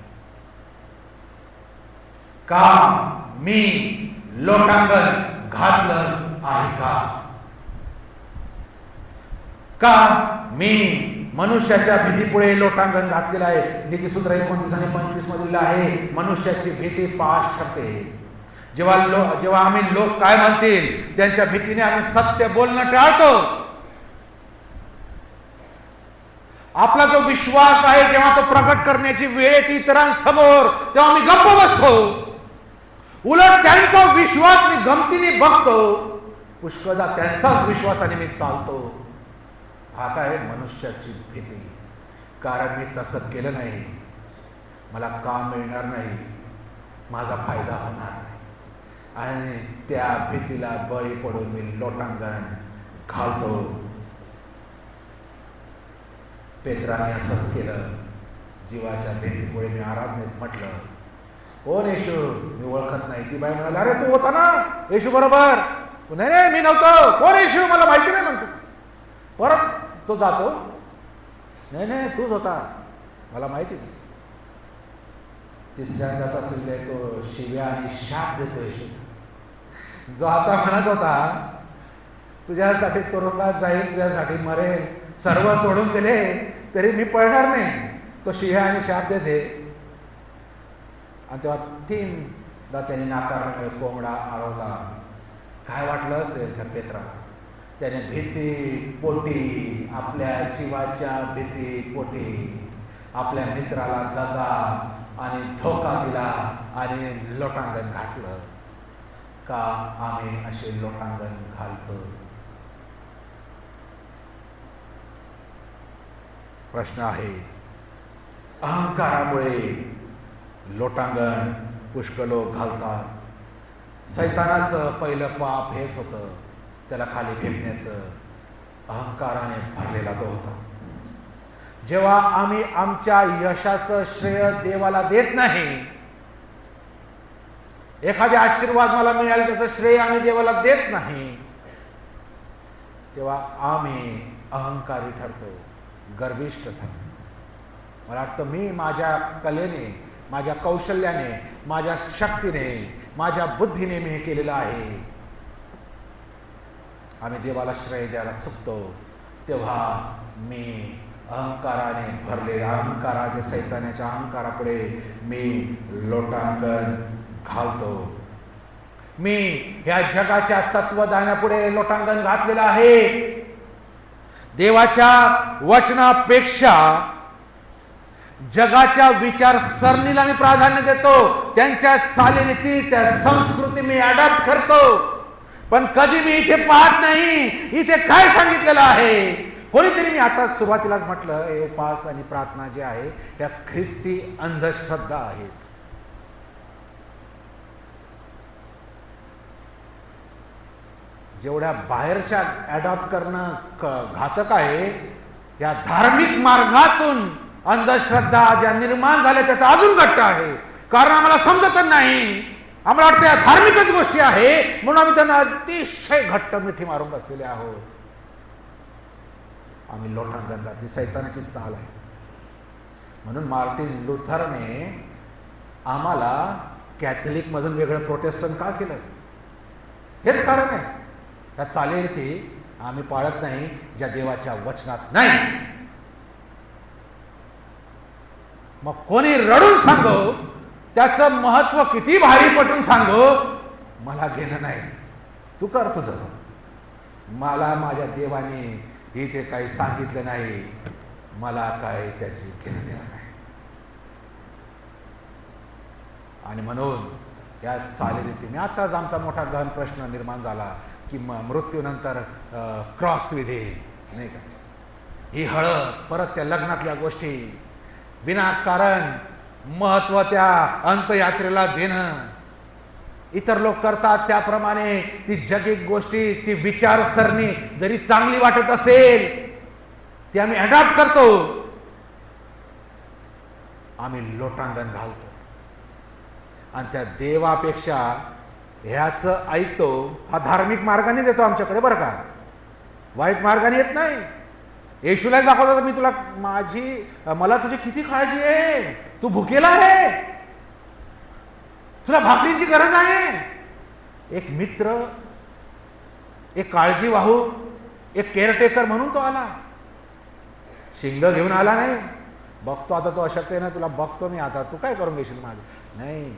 का मी लोटांगण घातलं आहे का मी मनुष्याच्या भीतीपुढे लोटांगण घातलेलं आहे? नीतिसूत्र 29 आणि 25 मधील आहे, मनुष्याची भीती पाश ठरते. जेव्हा आम्ही लोक काय म्हणतील त्यांच्या भीतीने आम्ही सत्य बोलणं टाळतो. आपला जो विश्वास आहे जेव्हा तो प्रकट करण्याची वेळ येते इतरांसमोर तेव्हा मी गप्प बसतो. उलट त्यांचा विश्वास मी गमतीने बघतो. पुष्कळदा त्यांचाच विश्वासाने मी चालतो. हा काय मनुष्याची भीती. कारण मी तसं केलं नाही, मला काम मिळणार नाही, माझा फायदा होणार नाही, आणि त्या भीतीला बळी पडून मी लोटांगण घालतो. पेत्राने असंच केलं. जीवाच्या भीतीमुळे मी आराधनेत म्हटलं, कोण येशू? मी ओळखत नाही. ती बाई म्हणाली, अरे तू होता ना येशू बरोबर. नाही नाही मी नव्हतो. कोण येशू? मला माहिती नाही म्हणतो. परत तो जातो, नाही नाही तूच होता, मला माहिती नाही. तिसऱ्यांदा असलेले तो शिव्या आणि शाप देतो येशू. जो आता म्हणत होता तुझ्यासाठी तुरुंगात जाईल, तुझ्यासाठी मरेल, सर्व सोडून दिले तरी मी पळणार नाही, तो शिव्या आणि शाप देते. आणि तेव्हा 3दा त्याने नाकारल्यामुळे कोंबडा आळवला. काय वाटलं असेल त्या पेत्राला? त्याने भीती पोटी, आपल्या जीवाच्या भीती पोटी आपल्या मित्राला दगा आणि धोका दिला आणि लोटांगण घातलं. का आम्ही असे लोटांगण घालतो? प्रश्न आहे. अहंकारामुळे लोटांगण पुष्कळ लोक घालतात. सैतानाचं पहिलं पाप हेच होतं, त्याला खाली फेकण्याचं. अहंकाराने भरलेला तो होता. जेव्हा आम्ही आमच्या यशाचं श्रेय देवाला देत नाही, एखादे आशीर्वाद मला मिळाले त्याचं श्रेय आम्ही देवाला देत नाही, तेव्हा आम्ही अहंकारी ठरतो, गर्विष्ठ ठरतो. मला वाटतं मी माझ्या कलेने, माझ्या कौशल्याने, माझ्या शक्तीने, माझ्या बुद्धीने मी हे केलेलं आहे. आम्ही देवाला श्रेय द्यायला चुकतो. तेव्हा मी अहंकाराने भरले, अहंकाराच्या सैतानाच्या अहंकारापुढे मी लोटांगण घालतो. मी या जगाच्या तत्वज्ञानापुढे लोटांगण घातलेलं आहे. देवाच्या वचनापेक्षा जगाच्या विचारसरणीला मी प्राधान्य देतो. त्यांच्या चालीरीती, त्या संस्कृती मी अडॉप्ट करतो. पण कधी मी इथे पाहत नाही इथे काय सांगितलेलं आहे. कोणीतरी, मी आता सुरुवातीलाच म्हटलं, हे उपास आणि प्रार्थना जे आहे या ख्रिस्ती अंधश्रद्धा आहेत. जेवढ्या बाहेरच्या अडॉप्ट करणं घातक आहे, या धार्मिक मार्गातून अंधश्रद्धा ज्या निर्माण झाल्या त्यात अजून घट्ट आहे. कारण आम्हाला समजतच नाही, आम्हाला वाटतं या धार्मिकच गोष्टी आहे म्हणून आम्ही त्यांना अतिशय घट्ट मिठी मारून बसलेले आहोत. आम्ही लोटांगण घातली, सैतानाची चाल आहे. म्हणून मार्टिन लुथरने आम्हाला कॅथलिक मधून वेगळं प्रोटेस्टंट का केलं? हेच कारण आहे. त्या चालीरीती आम्ही पाळत नाही ज्या देवाच्या वचनात नाही. मग कोणी रडून सांगो, त्याचं महत्व किती भारी पटून सांगो, मला घेणं नाही. तू कर तुझं. मला माझ्या देवाने इथे काही सांगितलं नाही, मला काय त्याची घेणं देणं नाही. आणि म्हणून या चालीरीतीने आताच आमचा मोठा गहन प्रश्न निर्माण झाला की मृत्यूनंतर क्रॉस विधी नाही का, ही हळद, परत त्या लग्नातल्या गोष्टी, विनाकारण महत्व त्या अंतयात्रेला देणं. इतर लोक करतात त्याप्रमाणे ती जगिक गोष्टी, ती विचारसरणी जरी चांगली वाटत असेल ती आम्ही अडॉप्ट करतो, आम्ही लोटांगण घालतो आणि त्या देवापेक्षा ह्याच ऐकतो. हा धार्मिक मार्गाने देतो आमच्याकडे, बरं का, वाईट मार्गाने येत नाही. येशूला दाखवलं, मी तुला मला तुझी किती काळजी आहे, तू भुकेला आहे, तुला भाकरीची गरज आहे. एक मित्र, एक काळजी वाहू, एक केअरटेकर म्हणून तो आला. शिंग घेऊन आला नाही, बघतो आता तो अशक्त आहे ना, तुला बघतो मी आता, तू काय करून घेशील माझं, नाही.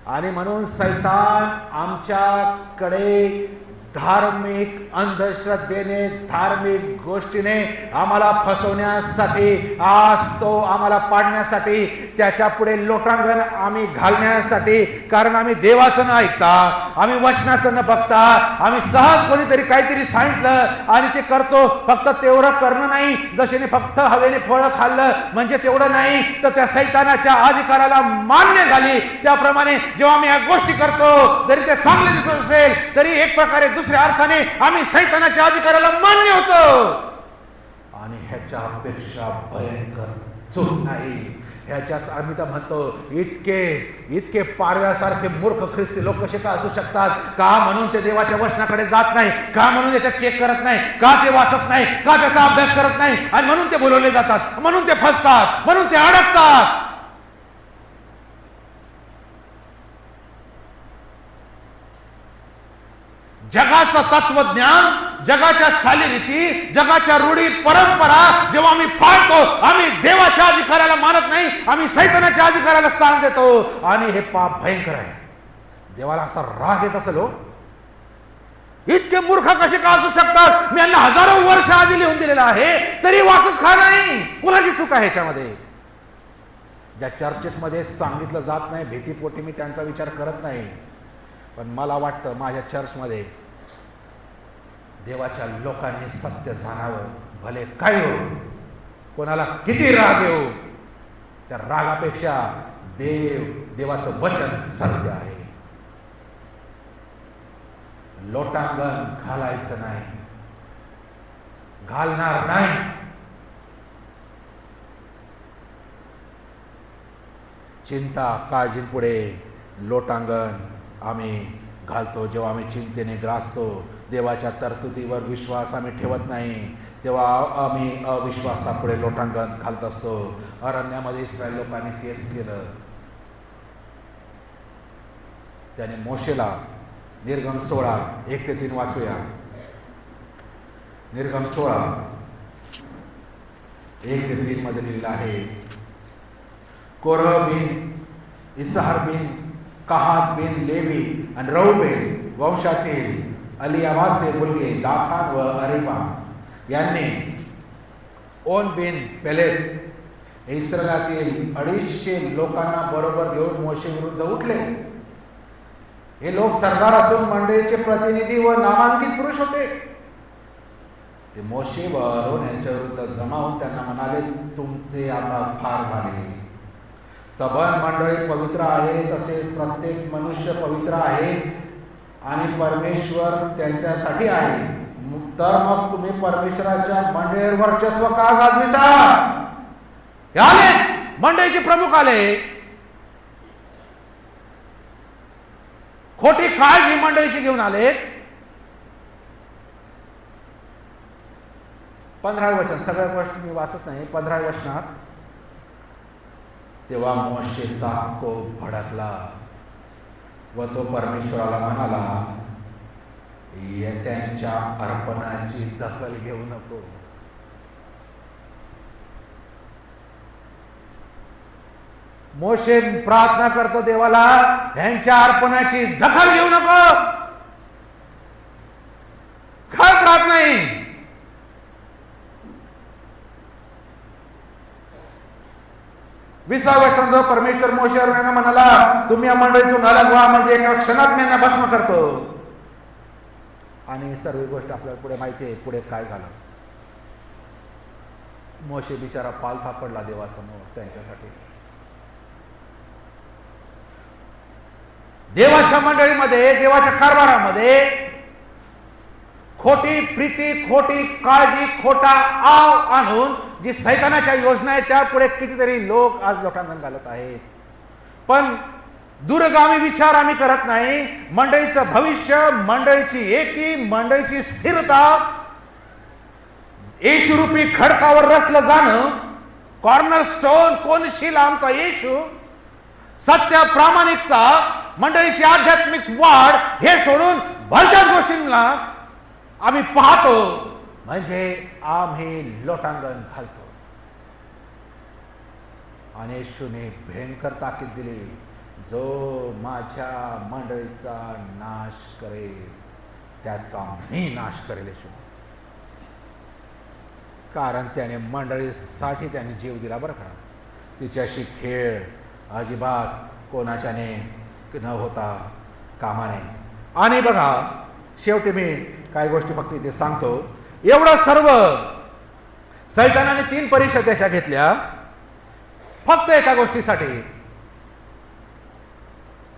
आणि म्हणून सैतान आमच्याकडे धार्मिक अंधश्रद्धेने, धार्मिक गोष्टीने आम्हाला फसवण्यासाठी, आज तो आम्हाला पाडण्यासाठी, त्याच्या पुढे लोटांगण आम्ही घालण्यासाठी. कारण आम्ही देवाचं न ऐकता, आम्ही वचनाचं न बघता, आम्ही सहज कोणीतरी काहीतरी सांगितलं आणि ते करतो. फक्त तेवढं करणं नाही, जशाने फक्त हवेने फळं खाल्लं म्हणजे तेवढं नाही, तर त्या सैतानाच्या अधिकाराला मान्य झाली. त्याप्रमाणे जेव्हा आम्ही या गोष्टी करतो, जरी ते चांगले दिसत असेल तरी एक प्रकारे दुसऱ्या अर्थाने आम्ही सैतानाच्या अधिकाराला मान्य होतो. आणि ह्याच्यापेक्षा भयंकर चूक नाही. ह्याच्यास आम्ही तर म्हणतो, इतके पारव्यासारखे मूर्ख ख्रिस्ती लोक कसे का असू शकतात? का म्हणून ते देवाच्या वचनाकडे जात नाही, का म्हणून त्याच्यात चेक करत नाही, का ते वाचत नाही, का त्याचा अभ्यास करत नाही, आणि म्हणून ते बोलवले जातात, म्हणून ते फसतात, म्हणून ते अडकतात. जगाचं तत्वज्ञान, जगाच्या चालीरीती, जगाच्या रूढी परंपरा जेव्हा आम्ही पाळतो, आम्ही देवाच्या अधिकाराला मानत नाही, आम्ही सैतानाच्या अधिकाराला स्थान देतो. आणि हे पाप भयंकर आहे. देवाला असा राग येत असेल, हो, इतके मूर्ख कसे का असू शकतात? मी यांना हजारो वर्ष आधी लिहून दिलेलं आहे, तरी वाचत का नाही? कुणाची चूक आहे ह्याच्यामध्ये? ज्या चर्चेसमध्ये सांगितलं जात नाही, भीतीपोटी मी त्यांचा विचार करत नाही, पण मला वाटतं माझ्या चर्चमध्ये देवाच्या लोकांनी सत्य जाणावं. भले काय हो, कोणाला किती राग येऊ, त्या रागापेक्षा देवाचं वचन सत्य आहे. लोटांगण घालायचं नाही, घालणार नाही. चिंता काळजीपुढे लोटांगण आम्ही घालतो. जेव्हा आम्ही चिंतेने ग्रासतो, देवाच्या तरतुदीवर विश्वास आम्ही ठेवत नाही, तेव्हा आम्ही अविश्वासापुढे लोटांगण घालत असतो. अरण्यामध्ये इस्रायल लोकांनी तेच केलं. त्याने मोशेला निर्गम 16 1-3 वाचूया. निर्गम 16 1-3 मध्ये लिहिलं आहे, कोरह बिन, इसाहार बिन, कहात बिन लेवी आणि रौबेन वंशातील अलियाबाचे मुलगे दाथान व अरेबा यांनी ओन बिन पेलेत इस्रायलातील 250 लोकांना बरोबर घेऊन मोशे विरुद्ध उठले. हे लोक सरदार असून मंडळीचे प्रतिनिधी व नामांकित पुरुष होते. ते मोशे व अरोन यांच्या विरुद्ध जमा होऊन त्यांना म्हणाले, तुमचे आता फार झाले. सभन मंडळी पवित्र आहे, तसेच प्रत्येक मनुष्य पवित्र आहे आणि परमेश्वर त्यांच्यासाठी आहे. तर मग तुम्ही परमेश्वराच्या मंडळीवर वर्चस्व का गाजविता? आले मंडळीचे प्रमुख आले, खोटी काळजी मंडळीची घेऊन आले. 15 वचन, सगळ्या गोष्टी मी वाचत नाही. 15 वचनात, तेव्हा मोशेचा कोप भडकला व तो परमेश्वराला म्हणाला, त्यांच्या अर्पणाची दखल घेऊ नको. मोशे प्रार्थना करतो देवाला, ह्यांच्या अर्पणाची दखल घेऊ नको. काय प्रार्थना आहे? विसाव्या परमेश्वर मोशेवर यांना म्हणाला, तुम्ही या मंडळीतून अलग व्हा, म्हणजे एका क्षणात मी यांना भस्म करतो. आणि सर्व गोष्ट आपल्याला पुढे माहिती आहे, पुढे काय झालं. मोशे बिचारा पालथा पडला देवासमोर त्यांच्यासाठी. देवाच्या मंडळीमध्ये, देवाच्या कारभारामध्ये खोटी प्रीती, खोटी काळजी, खोटा आव आणून जी सैतानाच्या योजना आहे त्या पुढे कितीतरी लोक आज लोटांगण घालत आहेत. पण दूरगामी विचार आम्ही करत नाही. मंडळीचं भविष्य, मंडळीची एकी, मंडळीची स्थिरता येशूरूपी खडकावर रचलं जाणं, कॉर्नर स्टोन कोणशील आमचा येशू, सत्य, प्रामाणिकता, मंडळीची आध्यात्मिक वाढ हे सोडून भलत्याच गोष्टींना आम्ही पाहतो म्हणजे आम्ही लोटांगण घालतो. आणि येशूने भयंकर ताकीद दिली, जो माझ्या मंडळीचा नाश करेल त्याचा मी नाश करेल. येशू कारण त्याने मंडळीसाठी त्याने जीव दिला बरं का. तिच्याशी खेळ अजिबात कोणाच्याने न होता कामा नये. आणि बघा शेवटी मी काही गोष्टी फक्त इथे सांगतो. एवढं सर्व सैतानाने 3 परीक्षा त्याच्या घेतल्या फक्त एका गोष्टीसाठी,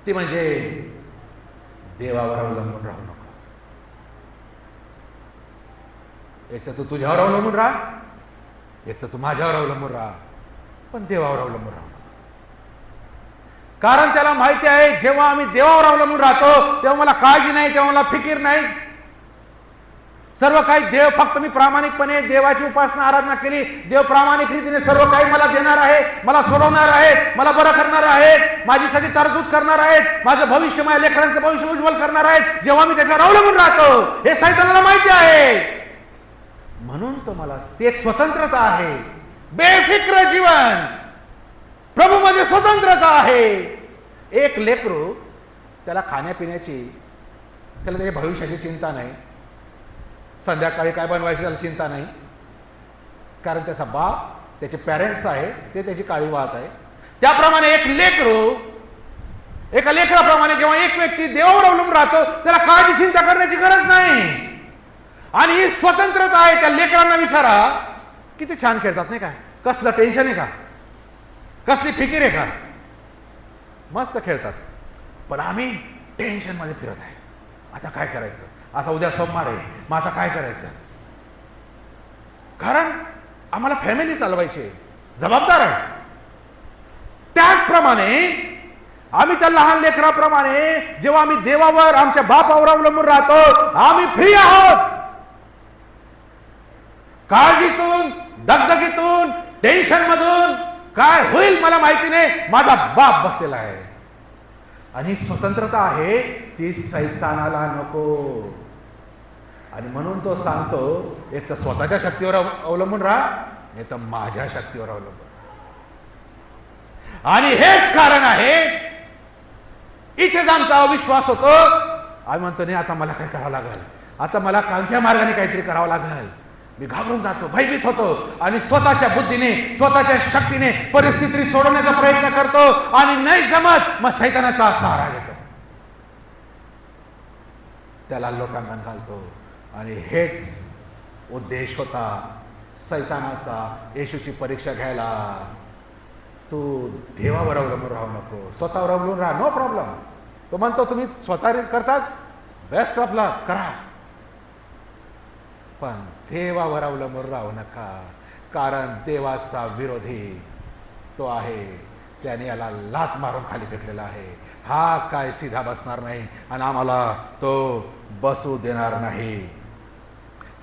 ती म्हणजे देवावर अवलंबून राहू नको. एक तर तू तुझ्यावर अवलंबून राहा, एक तर तू माझ्यावर अवलंबून राहा, पण देवावर अवलंबून राहू. कारण त्याला माहिती आहे जेव्हा आम्ही देवावर अवलंबून राहतो तेव्हा मला काळजी नाही, तेव्हा मला फिकीर नाही. सर्व काही देव, फक्त मी प्रामाणिकपणे देवाची उपासना आराधना केली, देव प्रामाणिक रीतीने सर्व काही मला देणार आहे, मला सोडवणार आहे, मला बरं करणार आहे, माझीसाठी तरतूद करणार आहेत, माझं भविष्य, माझ्या लेकरांचं भविष्य उज्ज्वल करणार आहेत. जेव्हा मी त्याच्यावर अवलंबून राहतो हे सैतानाला माहिती आहे. म्हणून तो मला एक स्वतंत्रता आहे, बेफिक्र जीवन, प्रभूमध्ये स्वतंत्रता आहे. एक लेकरू, त्याला खाण्यापिण्याची, त्याला त्याच्या भविष्याची चिंता नाही, संध्याकाळी काय बनवायची त्याला चिंता नाही, कारण त्याचा बाप, त्याचे पॅरेंट्स आहे ते त्याची काळजी वाहत आहे. त्याप्रमाणे एक लेकरू, एका लेकराप्रमाणे जेव्हा एक व्यक्ती देवावर अवलंबून राहतो त्याला काळजी चिंता करण्याची गरज नाही. आणि ही स्वतंत्रता आहे. त्या लेकरांना विचारा, किती छान खेळतात नाही काय, कसलं टेन्शन आहे का, कसली फिकीर आहे का, मस्त खेळतात. पण आम्ही टेन्शन मध्ये फिरत आहे. आता काय करायचं, आता उद्या सोमवार आहे, मग आता काय करायचं. कारण आम्हाला फॅमिली चालवायची, जबाबदार आहे. त्याचप्रमाणे आम्ही त्या लहान लेकराप्रमाणे जेव्हा आम्ही देवावर, आमच्या बापावर अवलंबून राहतो, आम्ही फ्री आहोत. काळजीतून, दगदगीतून, टेन्शन मधून काय होईल मला माहिती नाही, माझा बाप बसलेला आहे. आणि स्वतंत्रता आहे ती सैतानाला नको. आणि म्हणून तो सांगतो, एक तर स्वतःच्या शक्तीवर अवलंबून राहा, नाही तर माझ्या शक्तीवर अवलंबून. आणि हेच कारण आहे इथेच आमचा अविश्वास होतो. आम्ही म्हणतो नाही आता मला काय करावं लागेल, आता मला कोणत्या मार्गाने काहीतरी करावं लागेल. मी घाबरून जातो, भयभीत होतो आणि स्वतःच्या बुद्धीने, स्वतःच्या शक्तीने परिस्थिती सोडवण्याचा प्रयत्न करतो. आणि नाही जमत मग सैतानाचा सहारा घेतो, त्याला लोटांगण घालतो. आणि हेच उद्देश होता सैतानाचा येशूची परीक्षा घ्यायला. तू देवावर अवलंबून राहू नको, स्वतःवर अवलंबून राहा, नो प्रॉब्लेम. तो म्हणतो तुम्ही स्वतः करतात, बेस्ट ऑफ लक करा, पण देवावर अवलंबून राहू नका. कारण देवाचा विरोधी तो आहे, त्याने याला लात मारून खाली फेकलेला आहे. हा काय सीधा बसणार नाही आणि आम्हाला तो बसू देणार नाही.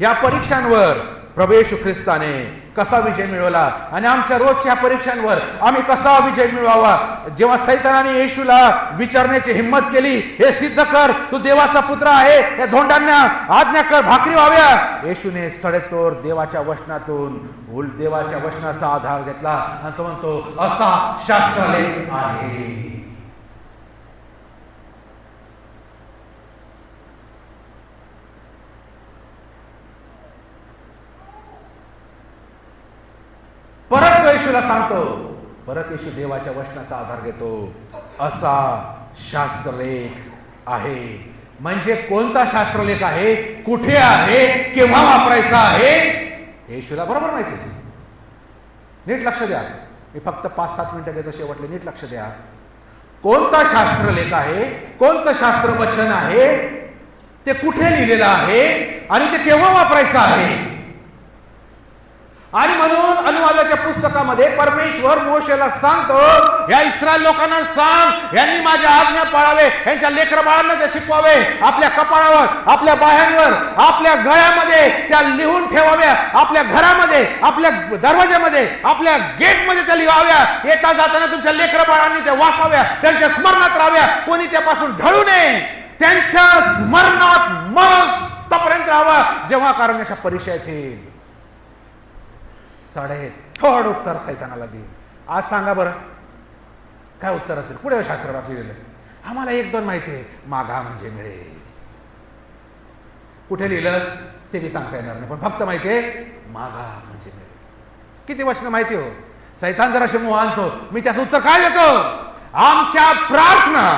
या परीक्षांवर प्रभू येशू ख्रिस्ताने कसा विजय मिळवला आणि आमच्या रोजच्या परीक्षांवर आम्ही कसा विजय मिळवावा. जेव्हा सैतानाने येशूला विचारण्याची हिंमत केली, हे सिद्ध कर तू देवाचा पुत्र आहे, या धोंडांना आज्ञा कर भाकरी व्हाव्या. येशूने सडेतोड देवाच्या वचनातून देवाच्या वचनाचा आधार घेतला आणि तो म्हणतो असा शास्त्रलेख आहे. परत येशूला सांगतो, परत येशू देवाच्या वचनाचा आधार घेतो, असा शास्त्रलेख आहे. म्हणजे कोणता शास्त्रलेख आहे, कुठे आहे, केव्हा वापरायचा आहे, येशूला बरोबर माहिती आहे. नीट लक्ष द्या. मी फक्त 5-7 मिनिटं घेतो शेवटले. नीट लक्ष द्या. कोणता शास्त्रलेख आहे, कोणतं शास्त्र वचन आहे, ते कुठे लिहिलेलं आहे आणि ते केव्हा वापरायचं आहे. आणि म्हणून अनुवादाच्या पुस्तकामध्ये परमेश्वर मोशेला सांगतो, या इस्रायल लोकांना सांग, यांनी माझ्या आज्ञा पाळावे, यांच्या लेकरं बाळांना ते शिकवावे, आपल्या कपाळावर, आपल्या बाह्यांवर, आपल्या गळ्यामध्ये त्या लिहून ठेवाव्या, आपल्या घरामध्ये, आपल्या दरवाज्यामध्ये, आपल्या गेटमध्ये त्या लिहाव्या. येता जाताना तुमच्या लेकरं बाळांनी त्या वाचाव्या, त्यांच्या स्मरणात राहाव्या, कोणी त्यापासून ढळू नये, त्यांच्या स्मरणात मस्तपर्यंत राहावा. जेव्हा कारण अशा परीक्षा येतील, थोड उत्तर सैतानाला देईल. आज सांगा बरं काय उत्तर असेल. पुढे शास्त्रात लिहिलेलं आम्हाला 1-2 माहिती आहे. मागा म्हणजे मिळेल. कुठे लिहिलं ते मी सांगता येणार नाही, पण फक्त माहिती आहे मागा म्हणजे मिळेल. किती वचन माहिती हो. सैतान जर असे मोह आणतो, मी त्याचं उत्तर काय देतो. आमच्या प्रार्थना,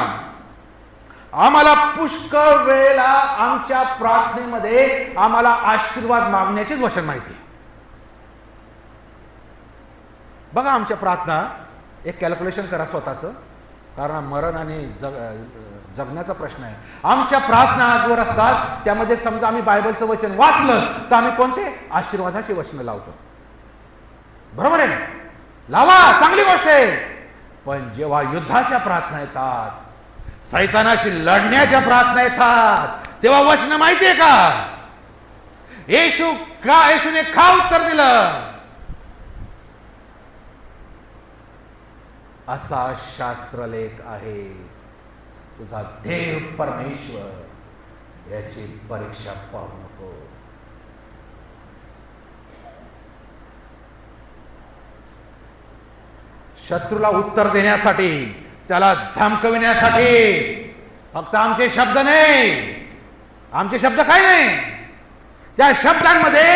आम्हाला पुष्कळ वेळेला आमच्या प्रार्थनेमध्ये आम्हाला आशीर्वाद मागण्याचीच वचन माहिती. बघा आमच्या प्रार्थना, एक कॅल्क्युलेशन करा स्वतःचं, कारण मरण आणि जगण्याचा प्रश्न आहे. आमच्या प्रार्थना आजवर असतात, त्यामध्ये समजा आम्ही बायबलचं वचन वाचलं तर आम्ही कोणते आशीर्वादाची वचनं लावतो. बरोबर आहे, लावा, चांगली गोष्ट आहे. पण जेव्हा युद्धाच्या प्रार्थना येतात, सैतानाशी लढण्याच्या प्रार्थना येतात, तेव्हा वचन माहिती आहे का. येशूने का उत्तर दिलं. असा शास्त्रलेख आहे, तुझा देव परमेश्वर याची परीक्षा पाहू नको. शत्रूला उत्तर देण्यासाठी, त्याला धमकविण्यासाठी फक्त आमचे शब्द नाही, आमचे शब्द काय नाही, त्या शब्दांमध्ये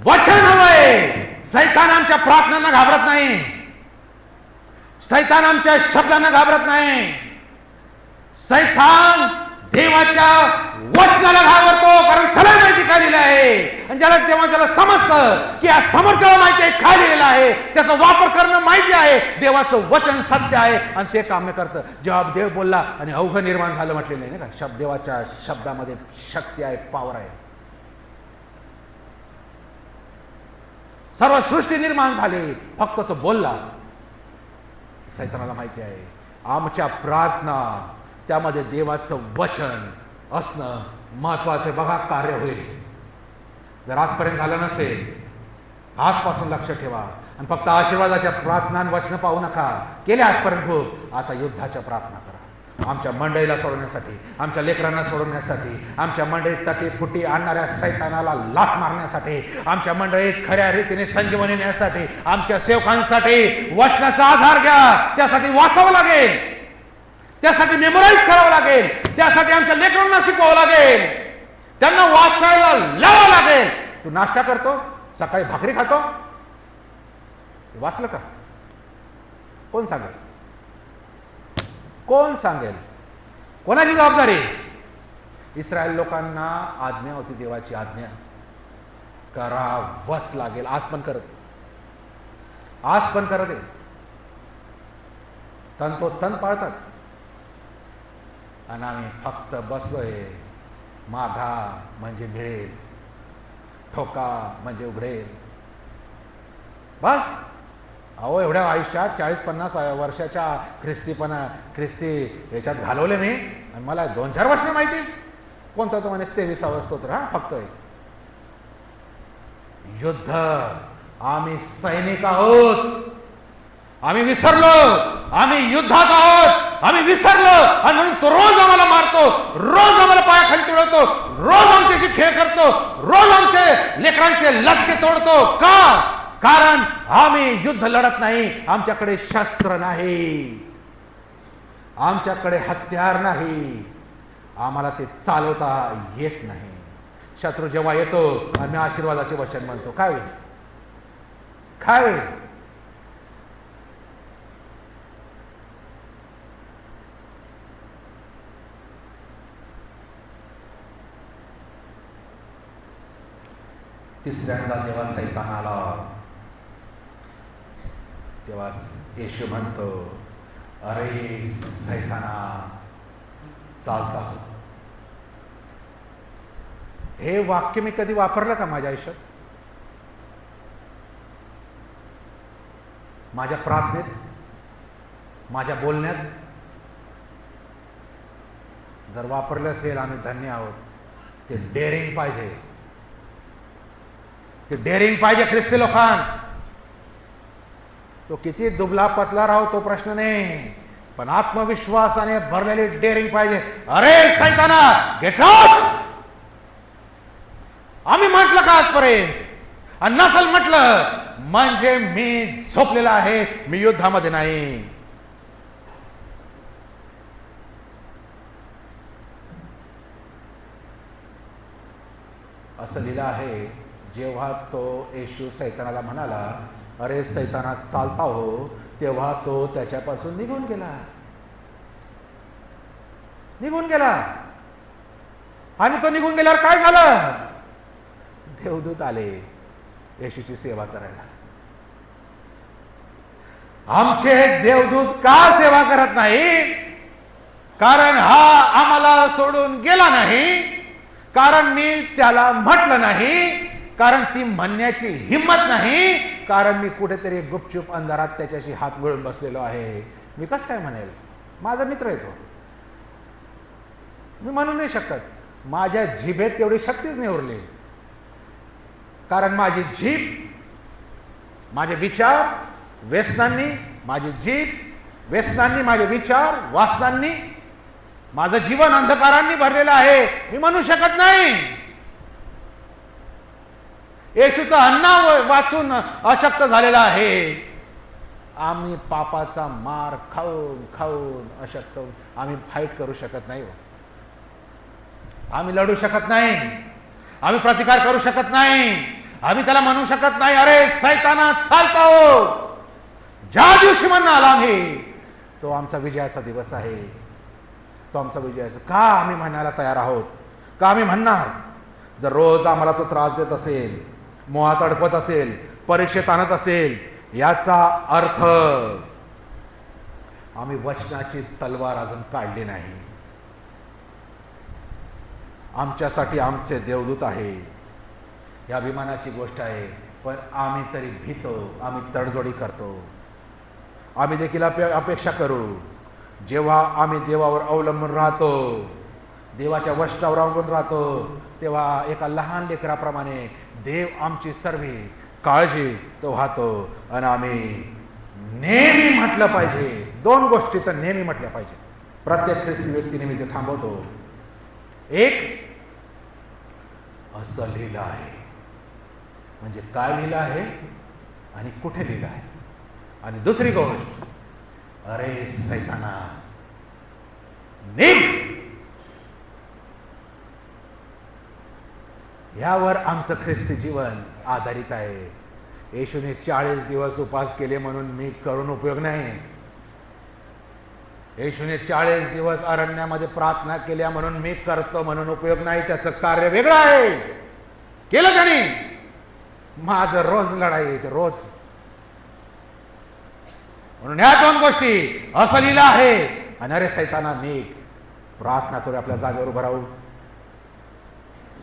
वचन हवंय. सैतान आमच्या प्रार्थनांना घाबरत नाही, सैतान आमच्या शब्दांना घाबरत नाही. सैतान देवाच्या वचनाला घाबरतो, कारण त्याला माहिती काय लिहिलं आहे. आणि ज्याला तेव्हा त्याला समजतं की या समोरच्याला माहिती आहे काय लिहिलेलं आहे, त्याचा वापर करणं माहिती आहे. देवाचं वचन सत्य आहे आणि ते काम्य करतं. जेव्हा देव बोलला आणि अवघ निर्माण झालं म्हटलेलं आहे ना का, देवाच्या शब्दामध्ये शक्ती आहे, पॉवर आहे. सर्व सृष्टी निर्माण झाली, फक्त तो बोलला. सैतानाला माहिती आहे आमच्या प्रार्थना त्यामध्ये देवाचं वचन असणं महत्वाचं. बघा कार्य होईल. जर आजपर्यंत झालं नसेल, आजपासून लक्ष ठेवा आणि फक्त आशीर्वादाच्या प्रार्थना वचन पाहू नका. केले आजपर्यंत खूप, आता युद्धाच्या प्रार्थना करा. आमच्या मंडळीला सोडवण्यासाठी, आमच्या लेकरांना सोडवण्यासाठी, आमच्या मंडळीत तटी फुटी आणणाऱ्या सैतानाला लाथ मारण्यासाठी, आमच्या मंडळीत खऱ्या रीतीने संजीवनी नेण्यासाठी, आमच्या सेवकांसाठी वचनाचा आधार घ्या. त्यासाठी वाचावं लागेल, त्यासाठी मेमोराईज करावं लागेल, त्यासाठी आमच्या लेकरांना शिकवावं लागेल, त्यांना वाचायला लावावं लागेल. तू नाश्ता करतो, सकाळी भाकरी खातो, वाचलं का? कोण सांगेल? कोण सांगेल? कोणाची जबाबदारी? इस्रायल लोकांना आज्ञा होती, देवाची आज्ञा करावंच लागेल. आज पण करत आहे. तन पाळतात आणि आम्ही फक्त बसलोय. मागा म्हणजे मिळेल, ठोका म्हणजे उघडेल. बस. अहो, एवढ्या आयुष्यात 40-50 वर्षाच्या ख्रिस्ती याच्यात घालवले मी, आणि मला 2-4 वर्ष माहिती. कोणता तो म्हणे 23 स्तोत्र. हा फक्त युद्ध. आम्ही सैनिक आहोत, आम्ही विसरलो, आम्ही युद्धात आहोत, आम्ही विसरलो. आणि म्हणून तो रोज आम्हाला मारतो, रोज आम्हाला पायाखाली तुडवतो, रोज आमच्याशी खेळ करतो, रोज आमचे लेकरांचे लचके तोडतो. का? कारण आम्ही युद्ध लढत नाही. आमच्याकडे शस्त्र नाही, आमच्याकडे हत्यार नाही, आम्हाला ते चालवता येत नाही. शत्रू जेव्हा येतो आम्ही आशीर्वादाचे वचन म्हणतो, काय होईल? काय होईल? तिसऱ्यांदा जेव्हा सैतान आला, तेव्हाच येशू म्हणतो, अरे सैताना चालता हो. हे वाक्य मी कधी वापरलं का माझ्या आयुष्यात? माझ्या प्रार्थनेत, माझ्या बोलण्यात जर वापरलं असेल आम्ही धन्य आहोत. ते डेअरिंग पाहिजे, ते डेअरिंग पाहिजे ख्रिस्ती लोकांना. तो किती दुबला पतला राहो तो प्रश्न नाही, पण आत्मविश्वासाने भरलेली डेअरिंग पाहिजे. अरे सैताना गेट आउट. आम्ही म्हटलं का आजपर्यंत? आणि नसल म्हटलं म्हणजे मी झोपलेला आहे, मी युद्धामध्ये नाही. असं लिहिलं आहे, जेव्हा तो येशू सैतानाला म्हणाला, अरे सैताना चालता हो, तेव्हा तो त्याच्यापासून निघून गेला. निघून गेला. आणि तो निघून गेल्यावर काय झालं? देवदूत आले येशूची सेवा करायला. आमचे देवदूत का सेवा करत नाही? कारण हा आम्हाला सोडून गेला नाही, कारण मी त्याला म्हटलं नाही, कारण ती म्हणण्याची हिंमत नाही, कारण मी कुठेतरी गुपचूप अंधारात त्याच्याशी हात मिळून बसलेलो आहे. मी कसं काय म्हणेल? माझा मित्र आहे तो. मी म्हणू नाही शकत. माझ्या जिभेत तेवढी शक्तीच नाही उरली, कारण माझी जीभ, माझे विचार व्यसनांनी, माझी जीभ व्यसनांनी, माझे विचार वासनांनी, माझं जीवन अंधकारांनी भरलेलं आहे. मी म्हणू शकत नाही. येशूचं अन्न वाचून अशक्त झालेला आहे. आम्ही पापाचा मार खाऊन खाऊन अशक्त, आम्ही फाईट करू शकत नाही. आम्ही लढू शकत नाही, आम्ही प्रतिकार करू शकत नाही. आम्ही त्याला म्हणू शकत नाही, अरे सैताना चालता हो. ज्या दिवशी म्हणाल आम्ही, तो आमचा विजयाचा दिवस आहे. तो आमचा विजयाचा. का आम्ही म्हणायला तयार आहोत? का आम्ही म्हणणार? जर रोज आम्हाला तो त्रास देत असेल, मोहात अडकवत असेल, परीक्षेत आणत असेल, याचा अर्थ आम्ही वचनाची तलवार अजून काढली नाही. आमच्यासाठी आमचे देवदूत आहे, ही अभिमानाची गोष्ट आहे. पण आम्ही तरी भीतो, आम्ही तडजोडी करतो. आम्ही देखील अपेक्षा करू. जेव्हा आम्ही देवावर अवलंबून राहतो, देवाच्या वचनावर अवलंबून राहतो, तेव्हा एका लहान लेकराप्रमाणे देव आमची सर्व काळजी तो वाहतो. आणि आम्ही नेहमी म्हटलं पाहिजे, दोन गोष्टी तर नेहमी म्हटल्या पाहिजे. प्रत्येक ख्रिस्ती व्यक्तीने मी ते थांबवतो. एक, असं लिहिलं आहे म्हणजे काय लिहिलं आहे आणि कुठे लिहिलं आहे. आणि दुसरी गोष्ट, अरे सैताना निघ. यावर आमचं ख्रिस्ती जीवन आधारित आहे. येशूने 40 दिवस उपवास केले म्हणून मी करून उपयोग नाही. येशूने 40 दिवस अरण्यामध्ये प्रार्थना केल्या म्हणून मी करतो म्हणून उपयोग नाही. त्याचं कार्य वेगळं आहे. केलं त्याने. माझं रोज लढाई आहे, रोज. म्हणून ह्या दोन गोष्टी असं लिहिलं आहे. आणि अरे सैताना निघ. प्रार्थना करू, आपल्या जागेवर उभं राहू.